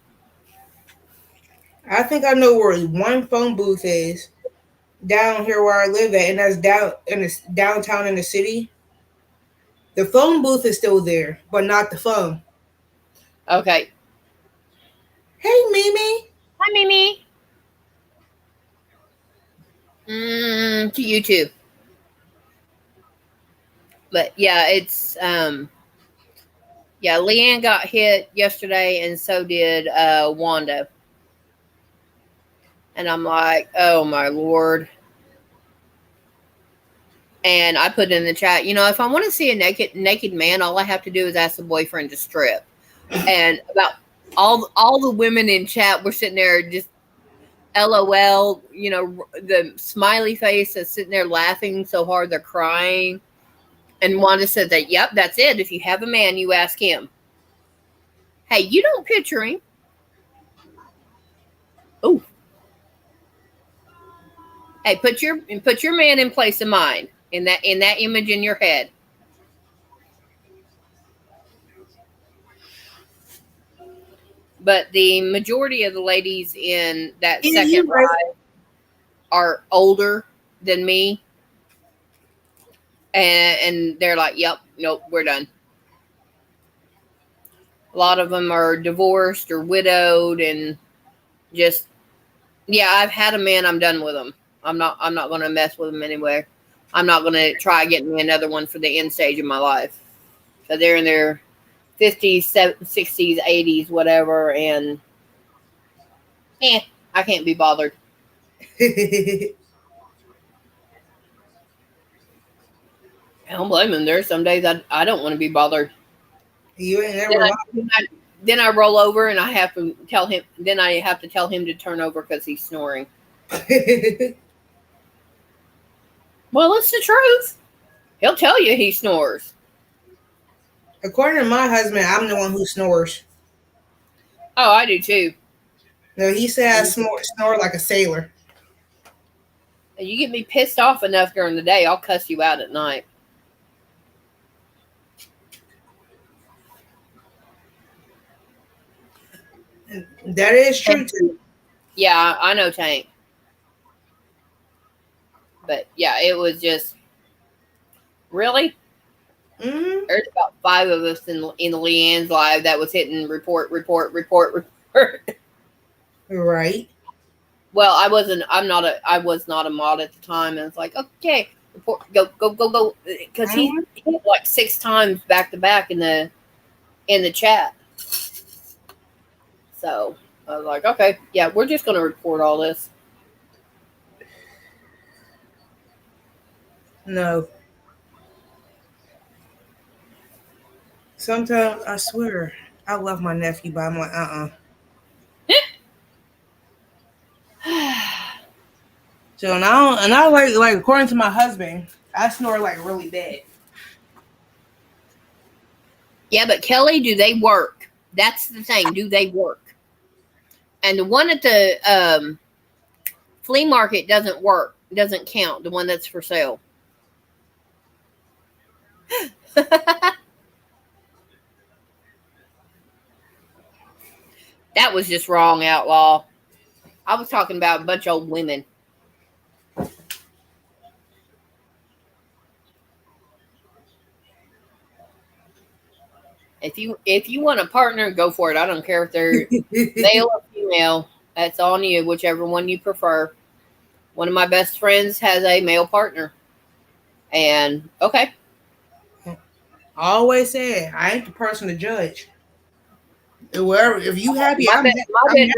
I think I know where one phone booth is down here where I live at, and that's downtown in the city. The phone booth is still there, but not the phone. Okay. Hey, Mimi. Hi, Mimi. To you too. But yeah, it's yeah, Leanne got hit yesterday, and so did Wanda. And I'm like, oh my lord. And I put in the chat, if I want to see a naked man, all I have to do is ask the boyfriend to strip. And about all the women in chat were sitting there just LOL, the smiley face is sitting there laughing so hard they're crying. And Wanda said that, yep, that's it. If you have a man, you ask him. Hey, you don't picture him. Oh. Hey, put your man in place of mine in that image in your head. But the majority of the ladies in that second live are older than me. And they're like, yep, nope, we're done. A lot of them are divorced or widowed and just, yeah, I've had a man, I'm done with him. I'm not going to mess with him anyway. I'm not going to try getting me another one for the end stage of my life. So they're in their 50s, 60s, 80s, whatever, and I can't be bothered. I don't blame him. There's some days I don't want to be bothered. You ain't never then I roll over and I have to tell him. Then I have to tell him to turn over because he's snoring. Well, it's the truth. He'll tell you he snores. According to my husband, I'm the one who snores. Oh, I do too. No, he said I snore like a sailor. You get me pissed off enough during the day, I'll cuss you out at night. That is true too. Yeah, I know, Tank. But yeah, it was just really. Mm-hmm. There's about 5 of us in Leanne's live that was hitting report. Right. Well, I was not a mod at the time, and it's like, okay, report, go, because he hit like 6 times back to back in the chat. So I was like, okay, yeah, we're just gonna report all this. No. Sometimes I swear I love my nephew, but I'm like, So and I like according to my husband, I snore like really bad. Yeah, but Kelly, do they work? That's the thing. Do they work? And the one at the flea market doesn't work. Doesn't count. The one that's for sale. That was just wrong, Outlaw. I was talking about a bunch of old women. If you want a partner, go for it. I don't care if they're male or female. That's on you, whichever one you prefer. One of my best friends has a male partner. And okay. I always say I ain't the person to judge. Wherever, if you happy, I'm happy.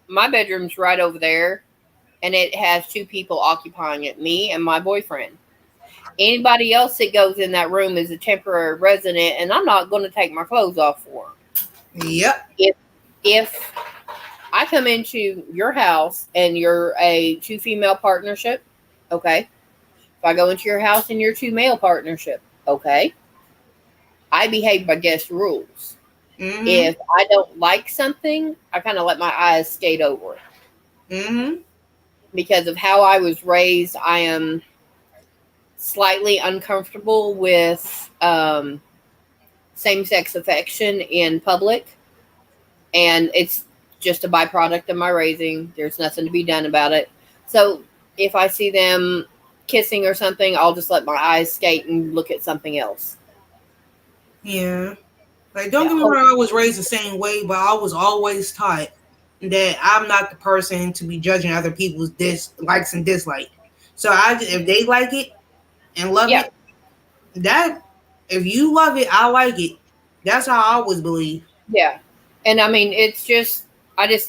My bedroom's right over there, and it has two people occupying it, me and my boyfriend. Anybody else that goes in that room is a temporary resident, and I'm not going to take my clothes off for them. Yep. If I come into your house and you're a two female partnership, okay. If I go into your house and you're two male partnership, okay. I behave by guest rules. Mm-hmm. If I don't like something, I kind of let my eyes skate over it. Mm-hmm. Because of how I was raised, I am slightly uncomfortable with same-sex affection in public. And it's just a byproduct of my raising. There's nothing to be done about it. So if I see them kissing or something, I'll just let my eyes skate and look at something else. Yeah. Like, don't get me wrong, I was raised the same way, but I was always taught that I'm not the person to be judging other people's likes and dislikes. So if they like it and love it, if you love it, I like it. That's how I always believe. Yeah. And I mean, it's just, I just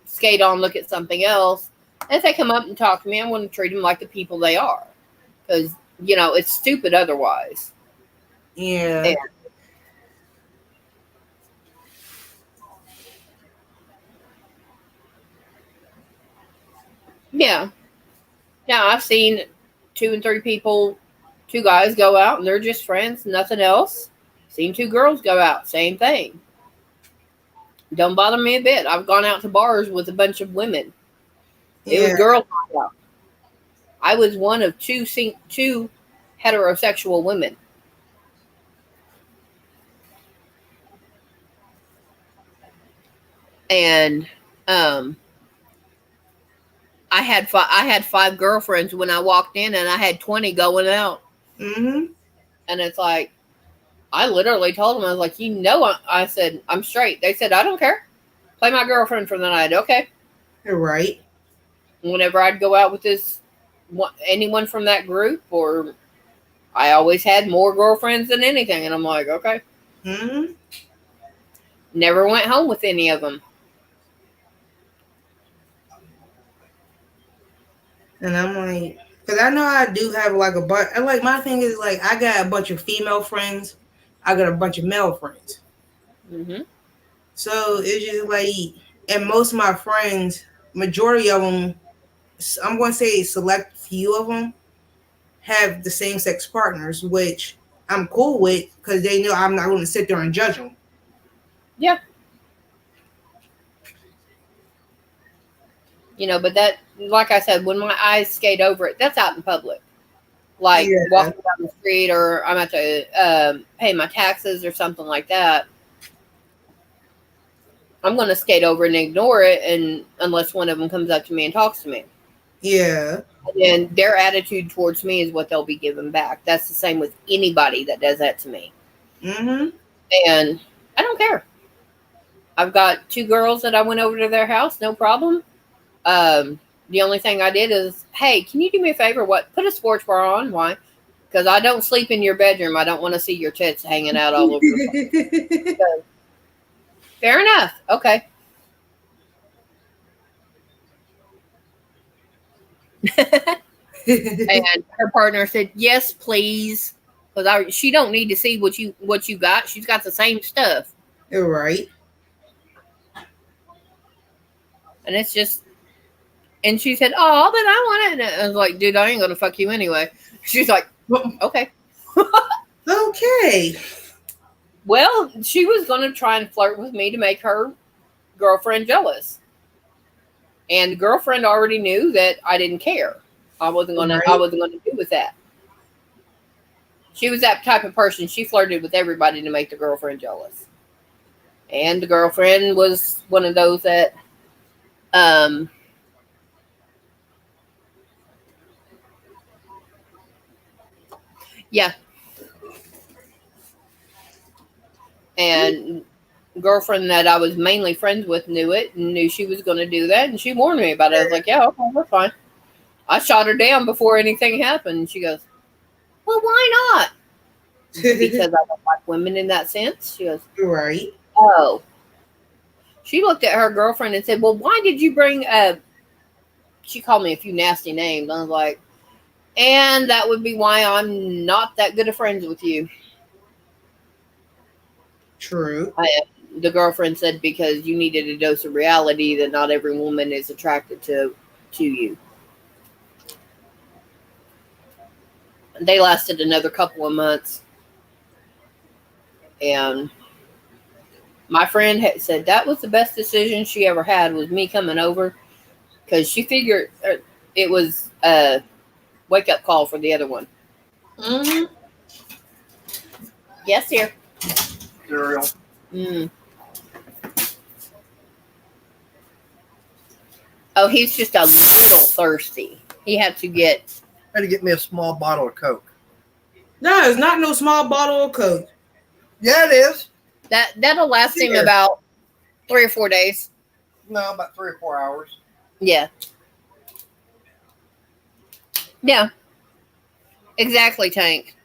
skate on, look at something else. And if they come up and talk to me, I'm going to treat them like the people they are. Because, it's stupid otherwise. Yeah. Yeah. Now, I've seen 2 and 3 people, 2 guys go out and they're just friends, nothing else. Seen 2 girls go out, same thing. Don't bother me a bit. I've gone out to bars with a bunch of women. It was girls. I was one of 2 heterosexual women. And I had 5 girlfriends when I walked in, and I had 20 going out. Mm-hmm. And it's like, I literally told them, I was like, I said, I'm straight. They said, I don't care. Play my girlfriend for the night. Okay. You're right. Whenever I'd go out with anyone from that group, or I always had more girlfriends than anything. And I'm like, okay. Mm-hmm. Never went home with any of them. And I'm like, because I know I do have like a bunch. Like, my thing is, like, I got a bunch of female friends. I got a bunch of male friends. Mm-hmm. So it's just like, and most of my friends, majority of them, I'm going to say a select few of them, have the same sex partners, which I'm cool with because they know I'm not going to sit there and judge them. Yeah. But that, like I said, when my eyes skate over it, that's out in public. Like walking down the street, or I'm at to pay my taxes or something like that. I'm going to skate over and ignore it, and unless one of them comes up to me and talks to me. Yeah. And their attitude towards me is what they'll be giving back. That's the same with anybody that does that to me. Mm-hmm. And I don't care. I've got 2 girls that I went over to their house, no problem. The only thing I did is, hey, can you do me a favor? Put a sports bra on. Why? Because I don't sleep in your bedroom. I don't want to see your tits hanging out all over the place. So, fair enough. Okay. And her partner said, yes, please. Because she don't need to see what you got. She's got the same stuff. You're right. And it's just, And she said, "Oh, but I want it." And I was like, "Dude, I ain't gonna fuck you anyway." She's like, "Okay." Okay. Well, she was gonna try and flirt with me to make her girlfriend jealous, and the girlfriend already knew that I didn't care. I wasn't gonna do with that. She was that type of person. She flirted with everybody to make the girlfriend jealous, and the girlfriend was one of those that, yeah. And girlfriend that I was mainly friends with knew it and knew she was going to do that, and she warned me about it. I was like, "Yeah, okay, we're fine." I shot her down before anything happened. And she goes, "Well, why not?" Because I don't like women in that sense. She goes, Right. "Oh." She looked at her girlfriend and said, "Well, why did you bring she called me a few nasty names. I was like, "And that would be why I'm not that good of friends with you." True. The girlfriend said, "Because you needed a dose of reality that not every woman is attracted to you." They lasted another couple of months, and my friend had said that was the best decision she ever had, was me coming over, because she figured it was a wake-up call for the other one. Mm-hmm. Yes, dear. Cereal. Oh, he's just a little thirsty. He had to get... I had to get me a small bottle of Coke. No, it's not no small bottle of Coke. Yeah, it is. That'll last him about 3 or 4 days. No, about 3 or 4 hours. Yeah. Yeah. Exactly, Tank.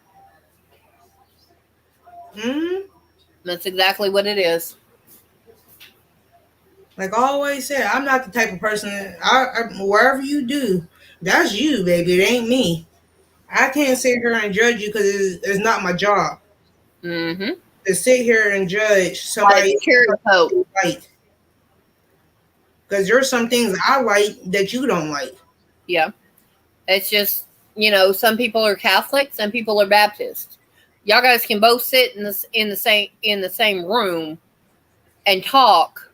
Mm-hmm. That's exactly what it is. Like I always said, I'm not the type of person wherever you do, that's you, baby. It ain't me. I can't sit here and judge you because it's not my job Mm-hmm. to sit here and judge somebody Cherry Coke. like. Because there's some things I like that you don't like. Yeah. It's just, some people are Catholic, some people are Baptist. Y'all guys can both sit in the same room and talk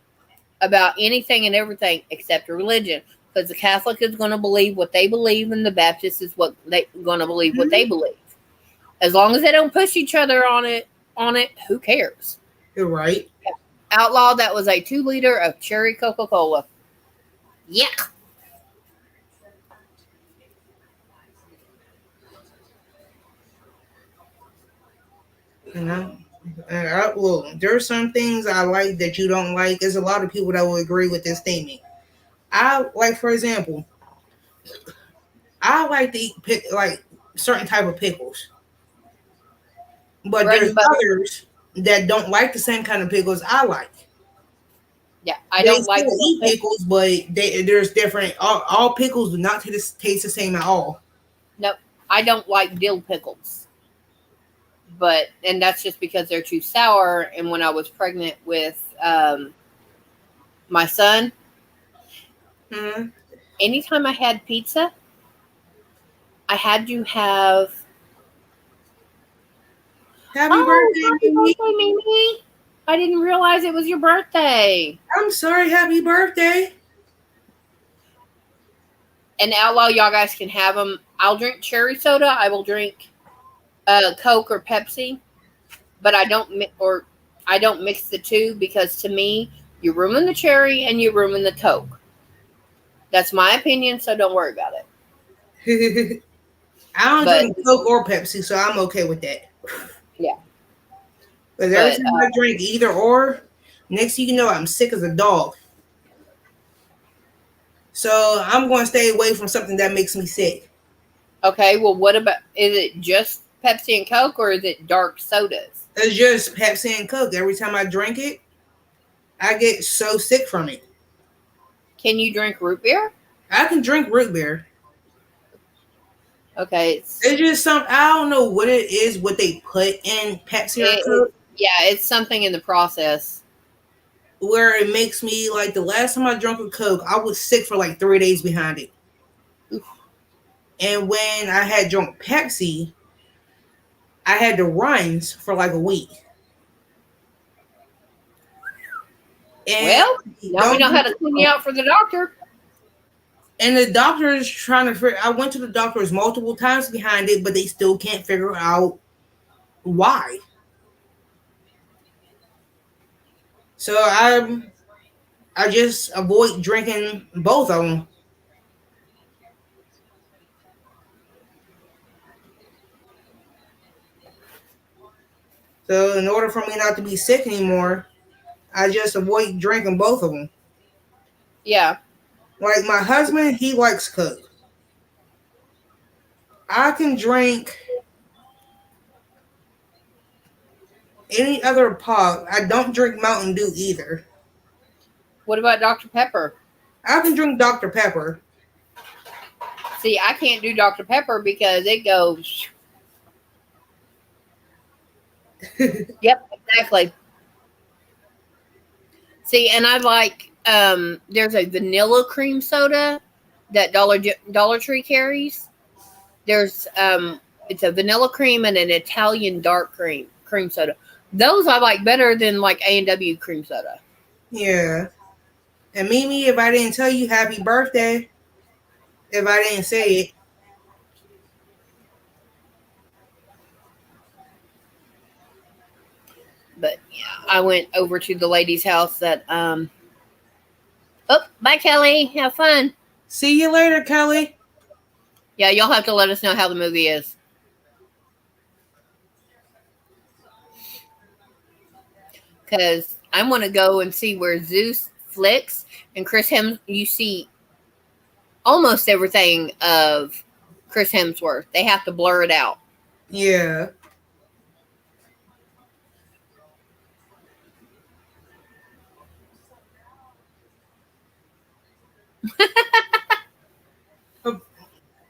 about anything and everything except religion. Because the Catholic is going to believe what they believe, and the Baptist is what they going to believe what they believe. As long as they don't push each other on it, who cares? You're right. Outlaw, that was a 2-liter of cherry Coca-Cola. Yuck. Well, there's some things I like that you don't like. There's a lot of people that will agree with this statement. For example, I like to eat certain type of pickles, but there's others that don't like the same kind of pickles I like. Yeah, I They don't like still eat pickles, but there's different. All pickles do not taste the same at all. Nope, I don't like dill pickles. And that's just because they're too sour. And when I was pregnant with my son, anytime I had pizza, I had to have... Happy birthday, Mimi! I didn't realize it was your birthday. I'm sorry. Happy birthday. And Outlaw, y'all guys can have them. I'll drink cherry soda. I will drink Coke or Pepsi, but I don't mix the two, because to me, you ruin the cherry and you ruin the Coke. That's my opinion, so don't worry about it. I don't drink Coke or Pepsi, so I'm okay with that. Yeah. Because every time I drink either or, next thing you know, I'm sick as a dog. So I'm going to stay away from something that makes me sick. Okay, well, what about, is it just Pepsi and Coke, or is it dark sodas? It's just Pepsi and Coke. Every time I drink it, I get so sick from it. Can you drink root beer? I can drink root beer. Okay. It's just something, I don't know what it is, what they put in Pepsi or Coke. Yeah, it's something in the process. where it makes me like the last time I drank a Coke, I was sick for like 3 days behind it. And when I had drunk Pepsi, I had the runs for like a week. And Well, now we don't know how to clean you out for the doctor. and the doctor is trying to figure. I went to the doctors multiple times behind it, but they still can't figure out why. So I just avoid drinking both of them. So in order for me not to be sick anymore, I just avoid drinking both of them. Yeah. Like my husband, he likes Coke. I can drink any other pop. I don't drink Mountain Dew either. What about Dr. Pepper? I can drink Dr. Pepper. See, I can't do Dr. Pepper because it goes. Yep, exactly. See, and I like there's a vanilla cream soda that Dollar Tree carries. There's it's a vanilla cream and an Italian dark cream soda. Those I like better than like A&W cream soda. Yeah. And Mimi, if I didn't tell you happy birthday, if I didn't say it. But yeah, I went over to the lady's house that oh, bye Kelly. Have fun. See you later, Kelly. Yeah, y'all have to let us know how the movie is. Because I want to go and see where Zeus flicks and Chris you see almost everything of Chris Hemsworth. They have to blur it out. Yeah.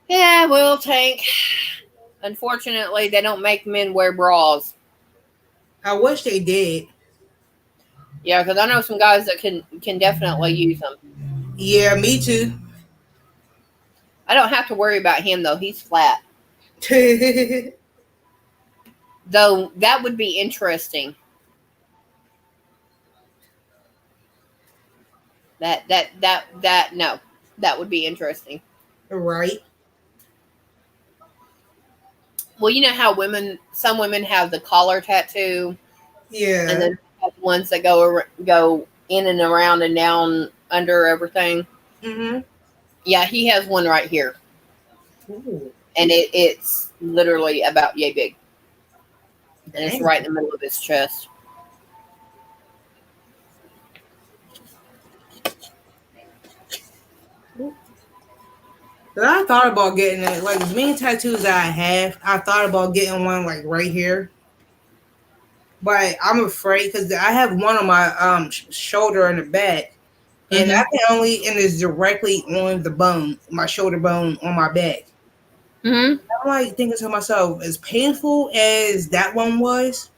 Yeah, well, Tank. Unfortunately, they don't make men wear bras. I wish they did. Yeah, because I know some guys that can definitely use them. Yeah, me too. I don't have to worry about him though. He's flat. Though that would be interesting. No, that would be interesting. Right. Well, you know how some women have the collar tattoo, Yeah. and then ones that go in and around and down under everything. Mm-hmm. Yeah, he has one right here. Ooh. And it's literally about yay big. And it's right in the middle of his chest. But I thought about getting it. Like as many tattoos that I have, I thought about getting one like right here. But I'm afraid because I have one on my shoulder and the back, and I can only and it's directly on the bone, my shoulder bone on my back. Mm-hmm. I'm like thinking to myself, as painful as that one was,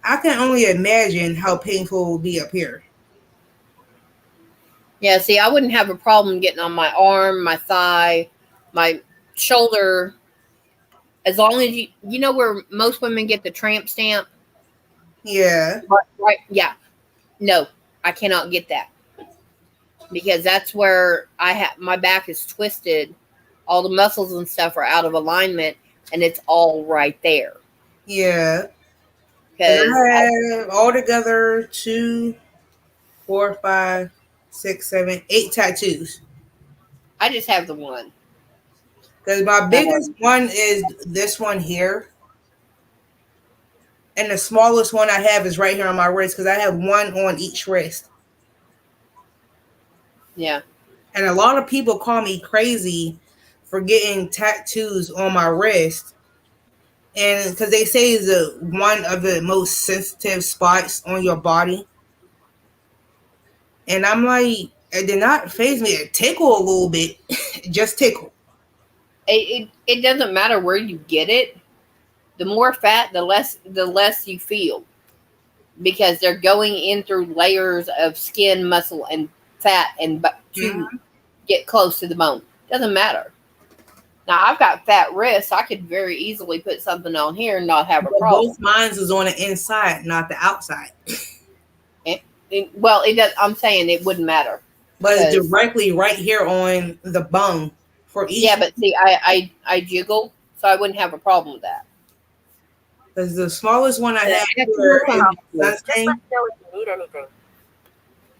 I can only imagine how painful it will be up here. Yeah, see, I wouldn't have a problem getting on my arm, my thigh, my shoulder, as long as you know where most women get the tramp stamp. Yeah. Right. Yeah. No, I cannot get that because that's where my back is twisted. All the muscles and stuff are out of alignment, and it's all right there. Yeah. Because I have altogether 2, 4, 5, 6, 7, 8 tattoos. I just have the one. Because my biggest one is this one here. And the smallest one I have is right here on my wrist because I have one on each wrist. Yeah. And a lot of people call me crazy for getting tattoos on my wrist. And because they say it's one of the most sensitive spots on your body. And I'm like, it did not faze me. It tickle a little bit. Just tickle. It doesn't matter where you get it. The more fat, the less you feel. because they're going in through layers of skin, muscle, and fat and to get close to the bone. Doesn't matter. Now, I've got fat wrists. I could very easily put something on here and not have a But problem. both mines is on the inside, not the outside. Well, it does. I'm saying it wouldn't matter. But it's 'Cause- directly right here on the bone for each. Yeah, but see, I jiggle, so I wouldn't have a problem with that. Because the smallest one I have Yeah, here I is can Just sunscreen. let me know if you need anything.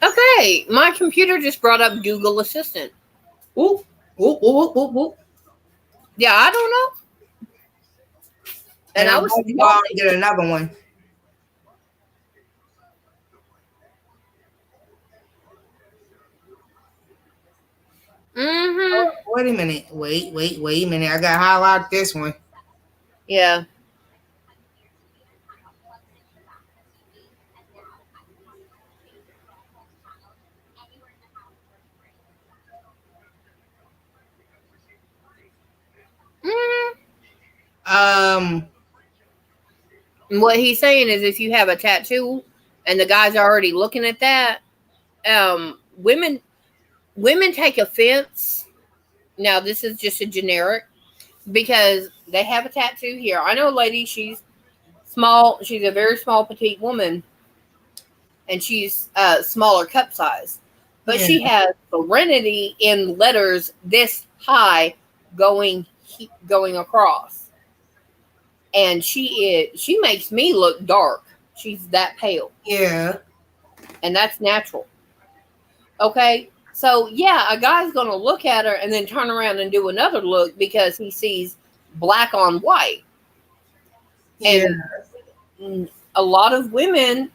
Okay, my computer just brought up Google Assistant. Whoop, whoop, whoop, whoop, whoop. Yeah, I don't know. And I I'm was about to go out and get another one. Mm-hmm. Wait a minute. Wait a minute. I got to highlight this one. Yeah. Mm-hmm. What he's saying is, if you have a tattoo and the guy's already looking at that, women take offense. Now, this is just a generic because they have a tattoo here. I know a lady. She's small. She's a very small, petite woman, and she's smaller cup size, but she has serenity in letters this high going across. And she makes me look dark. She's that pale. Yeah. And that's natural. Okay? So, yeah, a guy's going to look at her and then turn around and do another look because he sees black on white. Yeah. And a lot of women,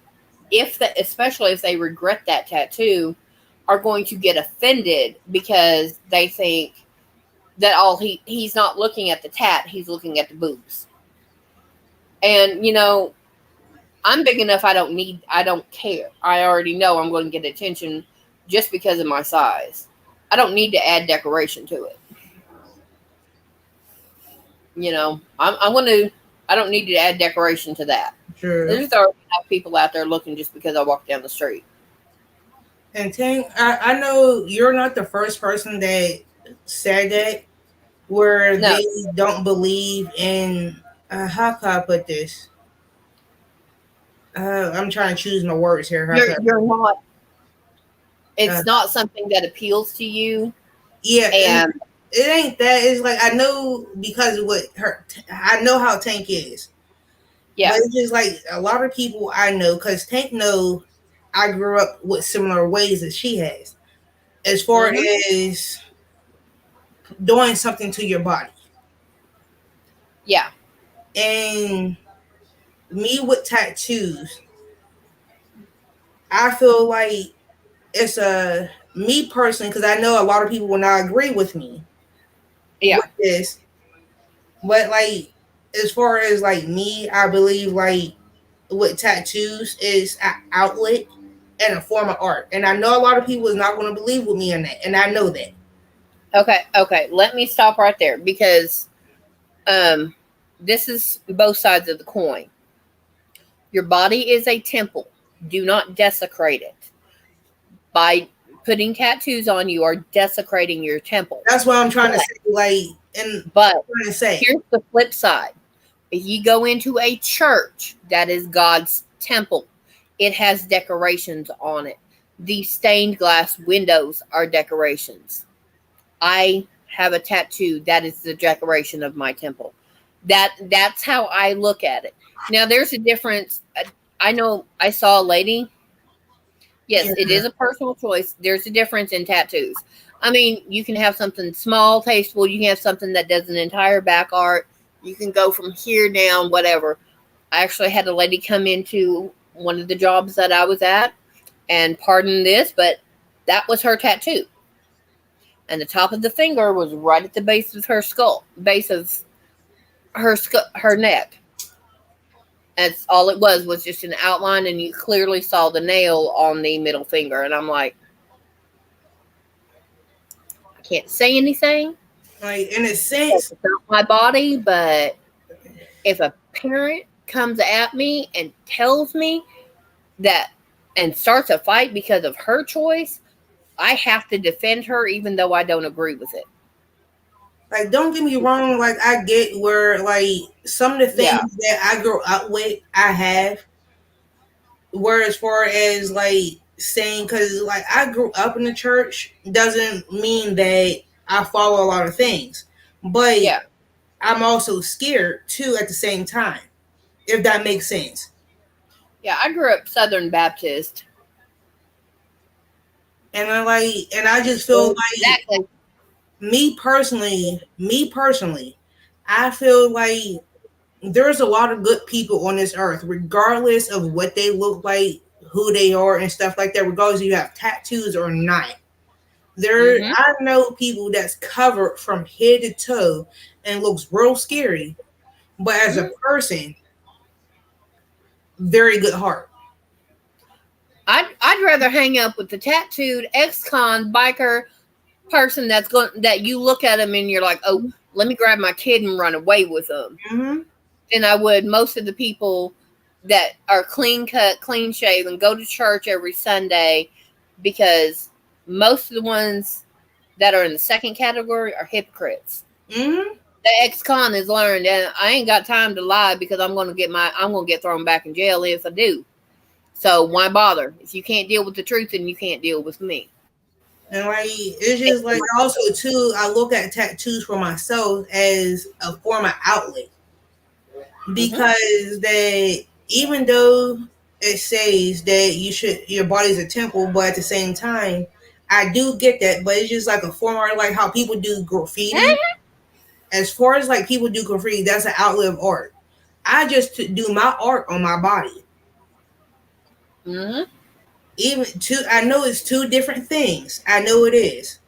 especially if they regret that tattoo, are going to get offended because they think that he's not looking at the tat, he's looking at the boobs. And, I'm big enough, I don't care. I already know I'm going to get attention just because of my size. I don't need to add decoration to it. I don't need to add decoration to that. Sure. There's already enough people out there looking just because I walk down the street. And Tank, I know you're not the first person that said that, where they don't believe in, how can I put this? I'm trying to choose my words here. You're not. It's not something that appeals to you. Yeah, and it ain't that. It's like, I know because of what I know how Tank is. Yeah, but it's just like a lot of people I know, because Tank know I grew up with similar ways that she has, as far as doing something to your body. Yeah. And me with tattoos, I feel like it's me personally, because I know a lot of people will not agree with me. Yeah. With this. But like, as far as like me, I believe like with tattoos is an outlet and a form of art. And I know a lot of people is not going to believe with me in that. And I know that. Okay. Let me stop right there because this is both sides of the coin. Your body is a temple. Do not desecrate it. By putting tattoos on, you are desecrating your temple. That's what I'm trying to say. Like, here's the flip side. If you go into a church, that is God's temple. It has decorations on it. The stained glass windows are decorations. I have a tattoo. That is the decoration of my temple. That's how I look at it. Now, there's a difference. I know I saw a lady. Yes, it is a personal choice. There's a difference in tattoos. I mean, you can have something small, tasteful. You can have something that does an entire back art. You can go from here down, whatever. I actually had a lady come into one of the jobs that I was at, and pardon this, but that was her tattoo. And the top of the finger was right at the base of her skull, base of her neck. That's all it was just an outline, and you clearly saw the nail on the middle finger. And I'm like, I can't say anything. Like, in a sense, it's not my body, but if a parent comes at me and tells me that and starts a fight because of her choice, I have to defend her even though I don't agree with it. Like, don't get me wrong. Like, I get where, like, some of the Yeah. things that I grew up with, I have. Where as far as, like, saying, because, like, I grew up in the church doesn't mean that I follow a lot of things. But Yeah. I'm also scared, too, at the same time. If that makes sense. Yeah, I grew up Southern Baptist. And I just feel like Exactly. me personally, I feel like there's a lot of good people on this earth, regardless of what they look like, who they are, and stuff like that. Regardless if you have tattoos or not, Mm-hmm. I know people that's covered from head to toe and looks real scary, but as a person, very good heart. I'd rather hang up with the tattooed ex-con biker person that you look at them and you're like, oh, let me grab my kid and run away with them, Mm-hmm. than I would most of the people that are clean cut, clean shaven, go to church every Sunday, because most of the ones that are in the second category are hypocrites. Mm-hmm. The ex-con has learned, and I ain't got time to lie because I'm gonna get thrown back in jail if I do. So why bother? If you can't deal with the truth, then you can't deal with me. And like it's just like also too, I look at tattoos for myself as a form of outlet Mm-hmm. because that even though it says that your body's a temple, but at the same time, I do get that, but it's just like a form of like how people do graffiti. As far as like people do graffiti, that's an outlet of art. I just do my art on my body. Mm-hmm. I know it's two different things. I know it is,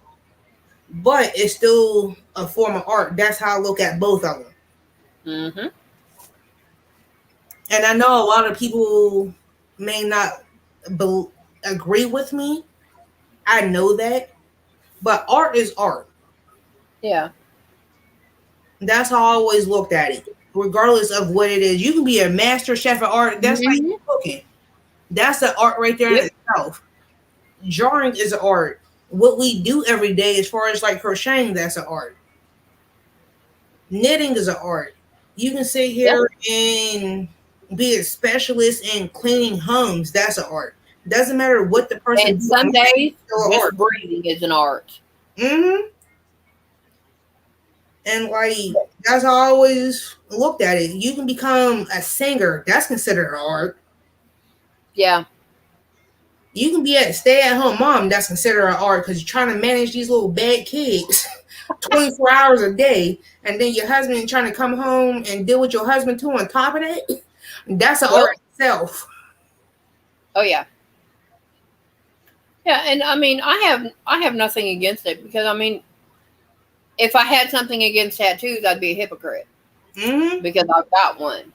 but it's still a form of art. That's how I look at both of them. Mm-hmm. And I know a lot of people may not agree with me. I know that, but art is art. Yeah. That's how I always looked at it, regardless of what it is. You can be a master chef of art. That's like Mm-hmm. cooking. That's the art right there in Yep. itself. Drawing is an art. What we do every day, as far as like crocheting, that's an art. Knitting is an art. You can sit Yep. here and be a specialist in cleaning homes. That's an art. Doesn't matter what the person And do. some days, It's still an just art. breathing is an art. Mm-hmm. And like that's how I always looked at it. You can become a singer. That's considered art. Yeah. You can be a stay-at-home mom. That's considered an art because you're trying to manage these little bad kids 24 hours a day, and then your husband trying to come home and deal with your husband too on top of that. That's an Yep. art itself. Oh yeah. Yeah, and I mean, I have nothing against it because I mean, if I had something against tattoos, I'd be a hypocrite Mm-hmm. because I've got one.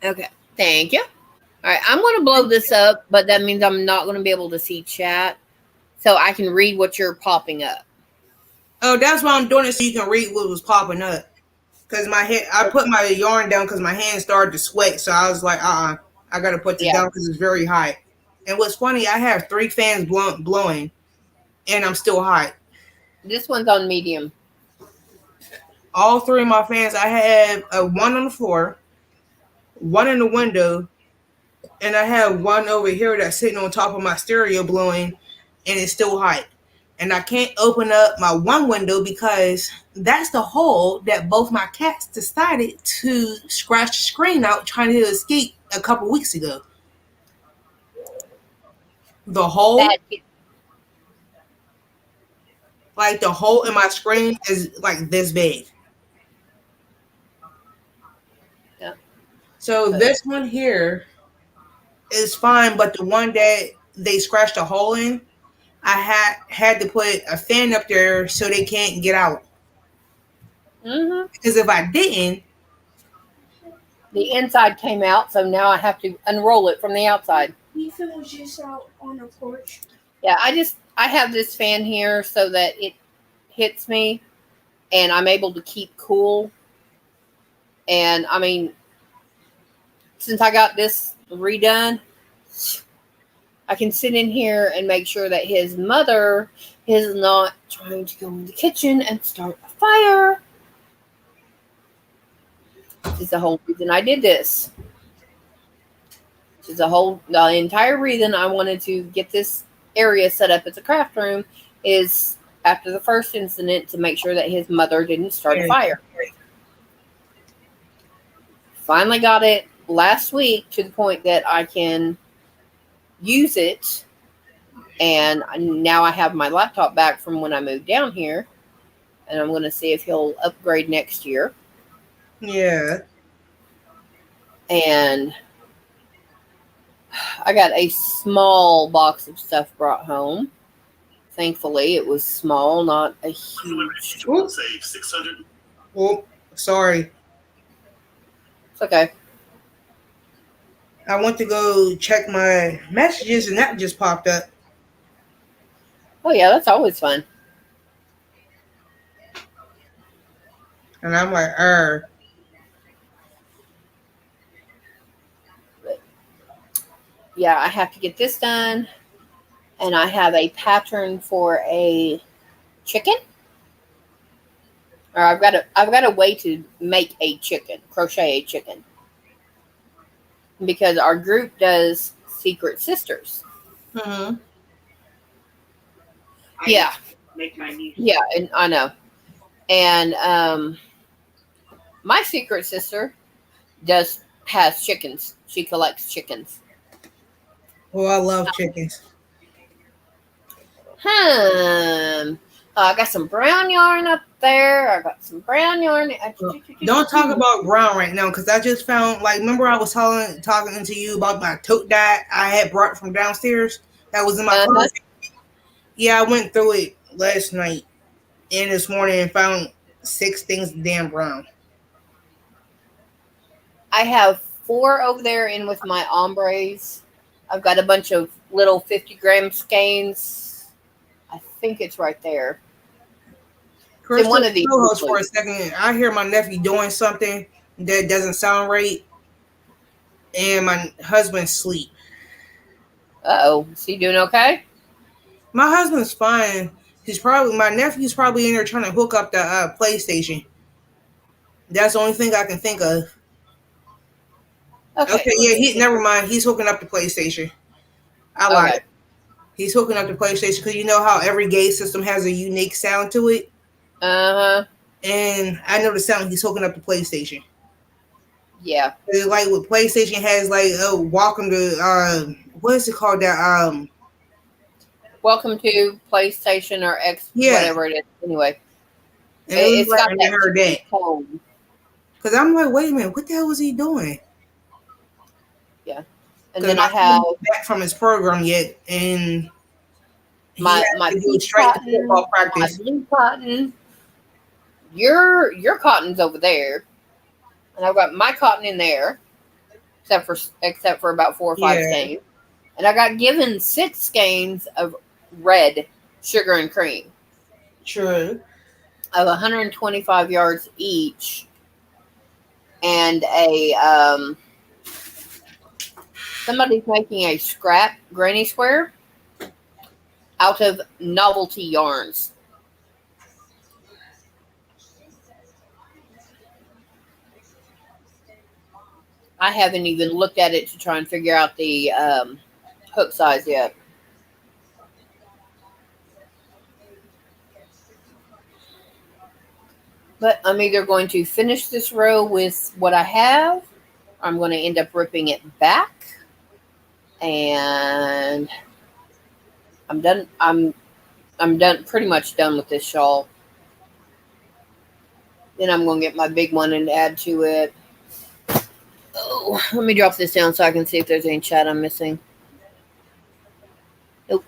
Okay. Thank you. All right, I'm going to blow this up, but that means I'm not going to be able to see chat, so I can read what you're popping up. Oh, that's why I'm doing it so you can read what was popping up. Cause I put my yarn down because my hands started to sweat. So I was like, I gotta put this Yeah. down because it's very hot. And what's funny, I have 3 fans blowing, and I'm still hot. This one's on medium. All 3 of my fans, I have one on the floor, one in the window, and I have one over here that's sitting on top of my stereo blowing, and it's still hot. And I can't open up my one window because that's the hole that both my cats decided to scratch the screen out trying to escape a couple weeks ago. The hole, Bad kid. like the hole in my screen is like this big. Yeah. So this one here is fine, but the one that they scratched a hole in, I had to put a fan up there so they can't get out. Mm-hmm. Because if I didn't, The inside came out, so now I have to unroll it from the outside. Ethan was just out on the porch. Yeah, I have this fan here so that it hits me, and I'm able to keep cool. And I mean, since I got this redone, I can sit in here and make sure that his mother is not trying to go in the kitchen and start a fire. This is the whole reason I did this. This is the entire reason I wanted to get this area set up as a craft room is after the first incident to make sure that his mother didn't start a fire. Finally got it last week to the point that I can use it, and now I have my laptop back from when I moved down here, and I'm going to see if he'll upgrade next year. Yeah. And I got a small box of stuff brought home. Thankfully, it was small, not a huge. Save 600. Oh, sorry. It's okay. I went to go check my messages and that just popped up. Oh, yeah, that's always fun. And I'm like, Yeah, I have to get this done. And I have a pattern for a chicken. Or I've got a way to make a chicken, crochet a chicken. Because our group does Secret Sisters. Mm-hmm. Yeah. Yeah, and I know. And my secret sister has chickens. She collects chickens. Oh, I love chickens. I got some brown yarn up there. I got some brown yarn. Don't talk about brown right now, because I just found, like, remember I was talking to you about my tote that I had brought from downstairs that was in my closet? Yeah, I went through it last night and this morning and found 6 things damn brown. I have 4 over there in with my ombres. I've got a bunch of little 50-gram skeins. I think it's right there. Crystal, one of these for a second. I hear my nephew doing something that doesn't sound right, and my husband's asleep. Uh-oh. Is he doing okay? My husband's fine. My nephew's probably in there trying to hook up the PlayStation. That's the only thing I can think of. Okay, yeah, never mind. He's hooking up the PlayStation. I lied. Okay. He's hooking up the PlayStation because you know how every gauge system has a unique sound to it? Uh-huh. And I know the sound he's hooking up the PlayStation. Yeah. Like what PlayStation has, like, welcome to, what is it called? That, welcome to PlayStation or X, whatever it is. Anyway. And it's got that tone. Because I'm like, wait a minute, what the hell was he doing? Yeah. And then I have back from his program yet, and my straight to football practice. My blue cotton. Your cotton's over there, and I've got my cotton in there, except for about 4 or 5 skeins, and I got given 6 skeins of red sugar and cream. True. Of 125 yards each, and a somebody's making a scrap granny square out of novelty yarns. I haven't even looked at it to try and figure out the hook size yet. But I'm either going to finish this row with what I have, or I'm going to end up ripping it back. And I'm done. I'm done. Pretty much done with this shawl. Then I'm going to get my big one and add to it. Oh, let me drop this down so I can see if there's any chat I'm missing. Nope.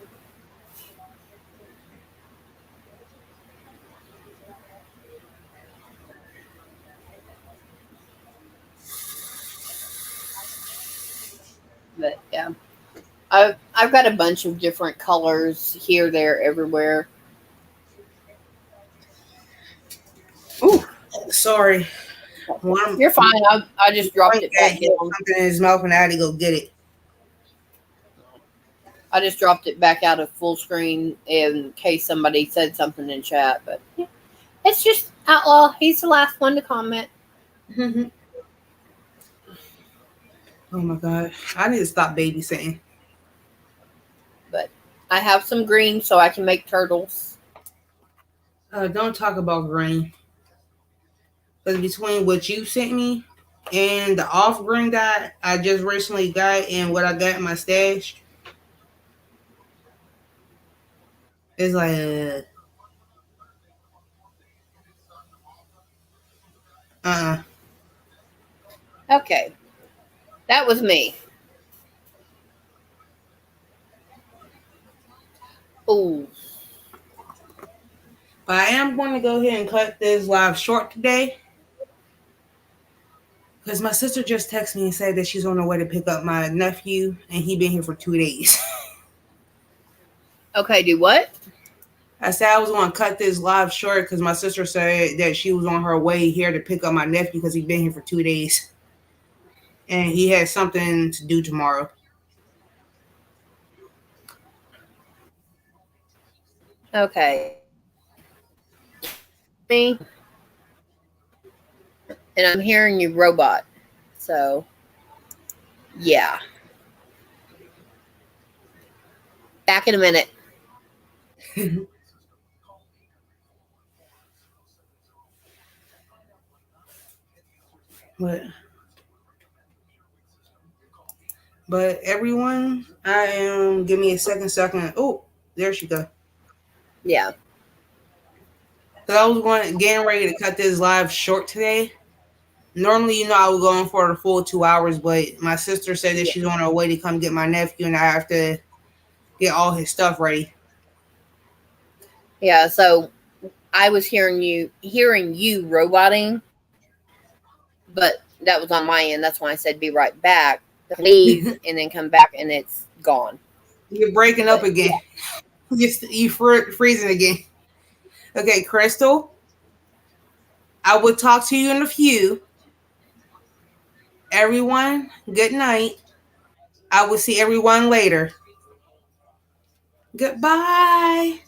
But yeah, I've got a bunch of different colors here, there, everywhere. Ooh, sorry. One, You're fine. I just dropped it back hit down. something in his mouth and I had to go get it. I just dropped it back out of full screen in case somebody said something in chat. But yeah, it's just Outlaw. He's the last one to comment. Oh my god, I need to stop babysitting. But I have some green so I can make turtles. Don't talk about green. Because between what you sent me and the off green that I just recently got and what I got in my stash, it's like, Okay, that was me. Ooh. But I am going to go ahead and cut this live short today. Because my sister just texted me and said that she's on her way to pick up my nephew, and he been here for 2 days. Okay, do what? I said I was going to cut this live short because my sister said that she was on her way here to pick up my nephew because he's been here for 2 days. And he has something to do tomorrow. Okay. Me. And I'm hearing you robot. So, yeah. Back in a minute. But everyone, I am. Give me a second. Oh, there she go. Yeah. Cause I was getting ready to cut this live short today. Normally, I was going for the full 2 hours, but my sister said that she's on her way to come get my nephew, and I have to get all his stuff ready. Yeah, so I was hearing you roboting, but that was on my end. That's why I said be right back. Leave and then come back and it's gone. You're breaking up again. You freezing again. Okay, Crystal. I will talk to you in a few. Everyone, good night. I will see everyone later. Goodbye.